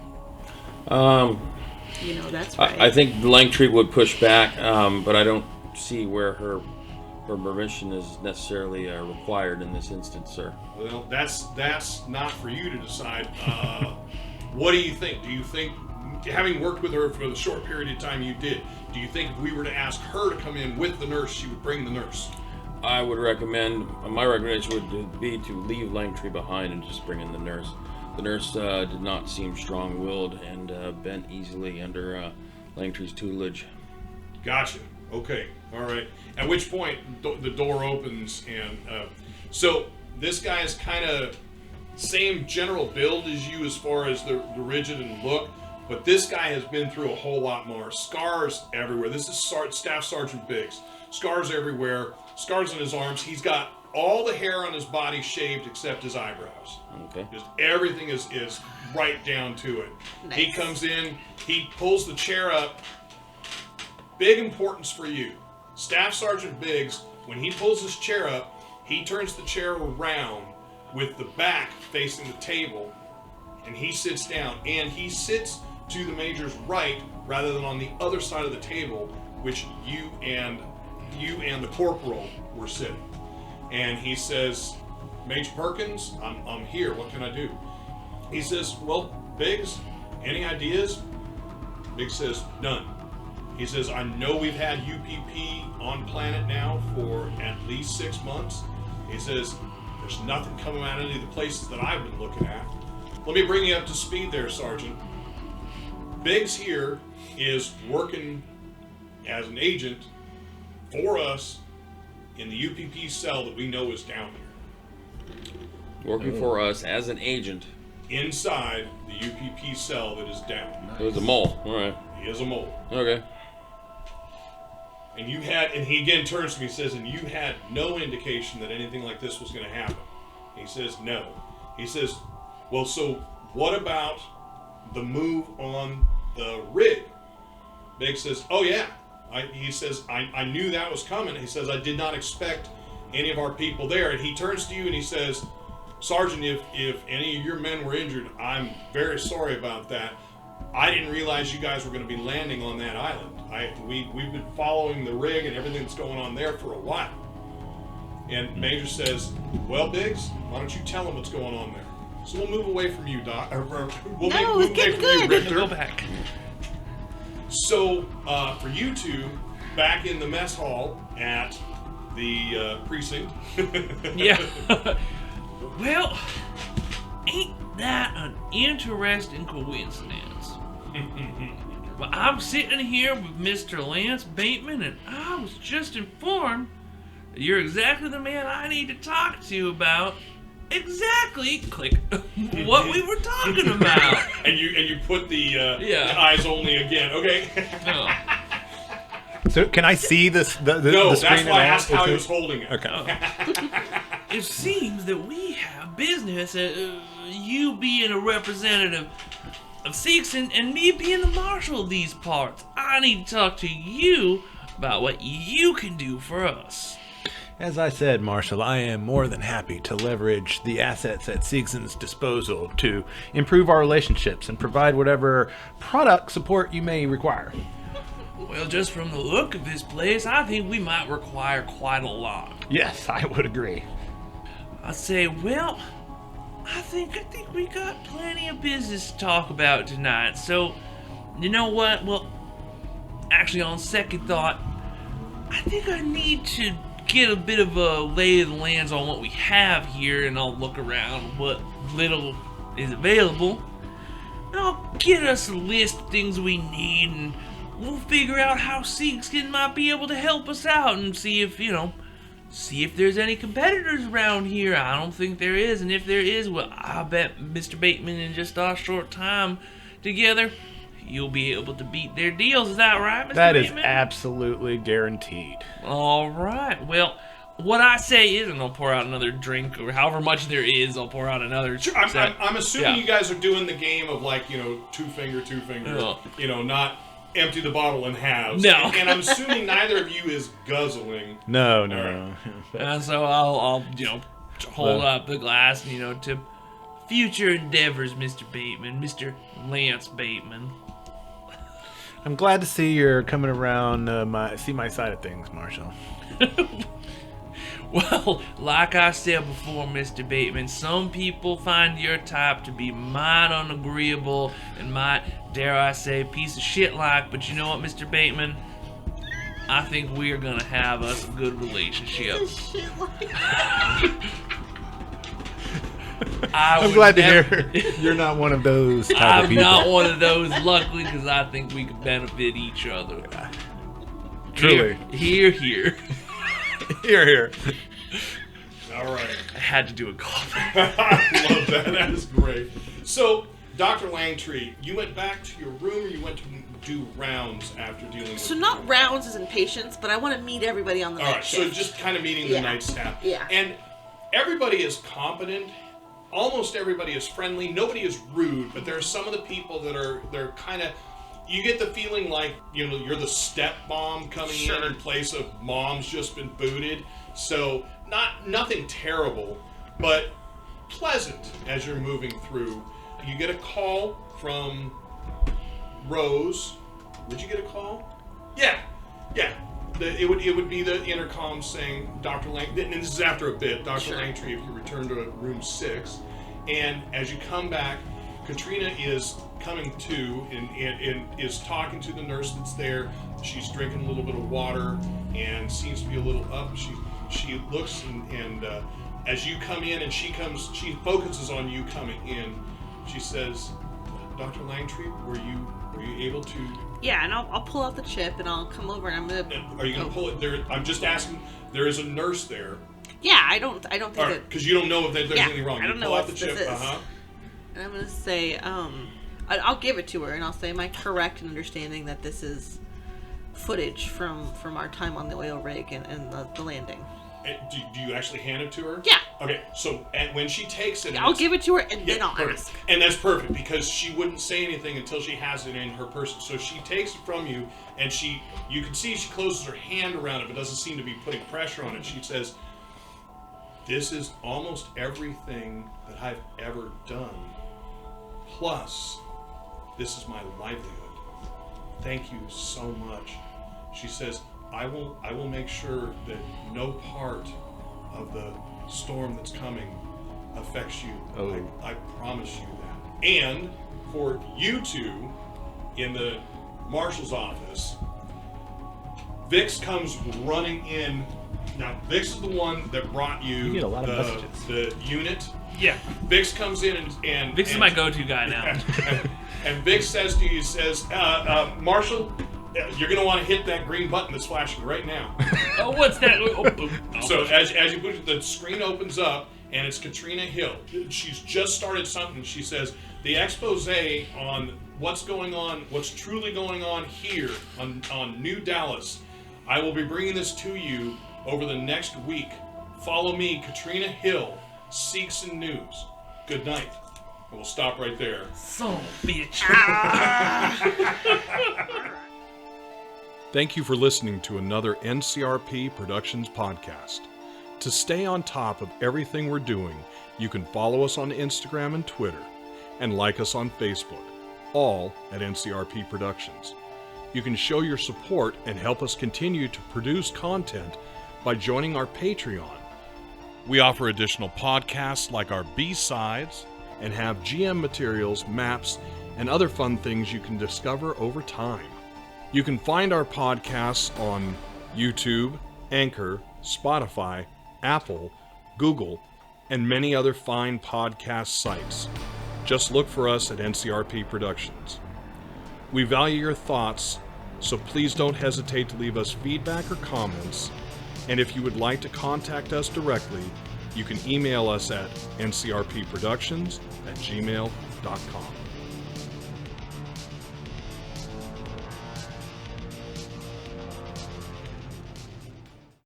That's right. I think Langtree would push back, but I don't see where her permission is necessarily required in this instance, sir. Well, that's not for you to decide. What do you think? Do you think, having worked with her for the short period of time you did, do you think if we were to ask her to come in with the nurse, she would bring the nurse? I would recommend, my recommendation would be to leave Langtree behind and just bring in the nurse. The nurse did not seem strong-willed and bent easily under Langtree's tutelage. Gotcha. Okay. All right. At which point the door opens and so this guy's kind of same general build as you as far as the rigid and look, but this guy has been through a whole lot more. Scars everywhere. This is Staff Sergeant Biggs. Scars everywhere. Scars on his arms. He's got all the hair on his body shaved except his eyebrows. Okay. Just everything is right down to it. Nice. He comes in. He pulls the chair up. Big importance for you. Staff Sergeant Biggs, when he pulls his chair up, he turns the chair around with the back facing the table, and he sits down. And he sits to the Major's right rather than on the other side of the table, which you and the Corporal were sitting. And he says, Major Perkins, I'm here. What can I do? He says, well, Biggs, any ideas? Biggs says, none. He says, I know we've had UPP on planet now for at least 6 months. He says, there's nothing coming out of any of the places that I've been looking at. Let me bring you up to speed there, Sergeant. Biggs here is working as an agent for us in the UPP cell that we know is down here. Working for us as an agent. Inside the UPP cell that is down. It was a mole. All right. He is a mole. Okay. And he again turns to me and says, and you had no indication that anything like this was going to happen. He says, no. He says, well, so what about the move on the rig? Biggs says, oh yeah. He says, I knew that was coming. He says, I did not expect any of our people there. And he turns to you and he says, Sergeant, if any of your men were injured, I'm very sorry about that. I didn't realize you guys were going to be landing on that island. We've been following the rig and everything that's going on there for a while. And Major says, well, Biggs, why don't you tell him what's going on there? So we'll move away from you, Doc. We'll move away from you, Rictor. Go back. So, for you two, back in the mess hall at the precinct. Yeah. Well, ain't that an interesting coincidence? Well, I'm sitting here with Mr. Lance Bateman, and I was just informed that you're exactly the man I need to talk to about exactly, click, what we were talking about. and you put the eyes only again, okay? No. So can I see this? No, the screen that's why I at all? asked how Is he it- was holding it. Okay. It seems that we have business, you being a representative of Seegson and me being the marshal of these parts. I need to talk to you about what you can do for us. As I said, Marshal, I am more than happy to leverage the assets at Seegson's disposal to improve our relationships and provide whatever product support you may require. Well, just from the look of this place, I think we might require quite a lot. Yes, I would agree. I say, well, I think we got plenty of business to talk about tonight. So, you know what? Well, actually, on second thought, I think I need to get a bit of a lay of the lands on what we have here, and I'll look around what little is available, and I'll get us a list of things we need, and we'll figure out how Seegson might be able to help us out, and see if there's any competitors around here. I don't think there is, and if there is, well, I bet Mr. Bateman, in just our short time together, you'll be able to beat their deals. Is that right, Mr. That Bateman? is absolutely guaranteed. All right. Well, what I say is, and I'll pour out another drink, or however much there is, I'll pour out another. Sure, I'm assuming you guys are doing the game of, like, two finger, not empty the bottle in halves. No. And I'm assuming neither of you is guzzling. No. And so I'll hold up the glass, to future endeavors, Mr. Bateman, Mr. Lance Bateman. I'm glad to see you're coming around see my side of things, Marshal. Well, like I said before, Mr. Bateman, some people find your type to be might unagreeable and might, dare I say, piece of shit like, but you know what, Mr. Bateman? I think we're gonna have us a good relationship. I'm glad to hear you're not one of those type of I'm people. not one of those, luckily, because I think we can benefit each other. Truly. Here. Here. All right. I had to do a call. I love that. That is great. So, Dr. Langtree, you went back to your room, or you went to do rounds after dealing with... So not rounds as in patients, but I want to meet everybody on the night shift. All right, so just kind of meeting the night staff. Yeah. And everybody is competent. Almost everybody is friendly. Nobody is rude, but there are some of the people that they're kind of... You get the feeling like, you're the step mom coming in place of mom's just been booted. So, nothing terrible, but pleasant as you're moving through. You get a call from Rose. Would you get a call? Yeah. It would be the intercom saying, Dr. Langtree, and this is after a bit, Dr. Langtree, if you return to room 6. And as you come back, Katrina is coming to and is talking to the nurse that's there. She's drinking a little bit of water and seems to be a little up. She looks and as you come in and she focuses on you coming in. She says, Dr. Langtree, were you able to? Yeah, and I'll pull out the chip and I'll come over and I'm gonna. Are you gonna pull it? There. I'm just asking. There is a nurse there. Yeah, I don't think that. Because you don't know if there's anything wrong. I don't know pull out what the chip. this is. And I'm gonna say, I'll give it to her and I'll say, am I correct in understanding that this is footage from our time on the oil rig and the landing? Do you actually hand it to her? Yeah. Okay, so when she takes it... I'll give it to her and then I'll ask. And that's perfect, because she wouldn't say anything until she has it in her person. So she takes it from you, and you can see she closes her hand around it, but doesn't seem to be putting pressure on it. She says, this is almost everything that I've ever done. Plus, this is my livelihood. Thank you so much. She says, I will make sure that no part of the storm that's coming affects you. Oh. I promise you that. And for you two in the marshal's office, Vix comes running in. Now, Vix is the one that brought you, get a lot of messages. The unit. Yeah. Vix comes in and Vix is my go-to guy now. and Vix says to you, Marshal, you're going to want to hit that green button that's flashing right now. Oh, what's that? So as you push it, the screen opens up, and it's Katrina Hill. She's just started something. She says, the expose on what's going on, what's truly going on here on New Dallas, I will be bringing this to you over the next week. Follow me, Katrina Hill, Seegson News. Good night. And we'll stop right there. Son of a bitch. Thank you for listening to another NCRP Productions podcast. To stay on top of everything we're doing, you can follow us on Instagram and Twitter, and like us on Facebook, all at NCRP Productions. You can show your support and help us continue to produce content by joining our Patreon. We offer additional podcasts like our B-Sides and have GM materials, maps, and other fun things you can discover over time. You can find our podcasts on YouTube, Anchor, Spotify, Apple, Google, and many other fine podcast sites. Just look for us at NCRP Productions. We value your thoughts, so please don't hesitate to leave us feedback or comments. And if you would like to contact us directly, you can email us at ncrpproductions@gmail.com.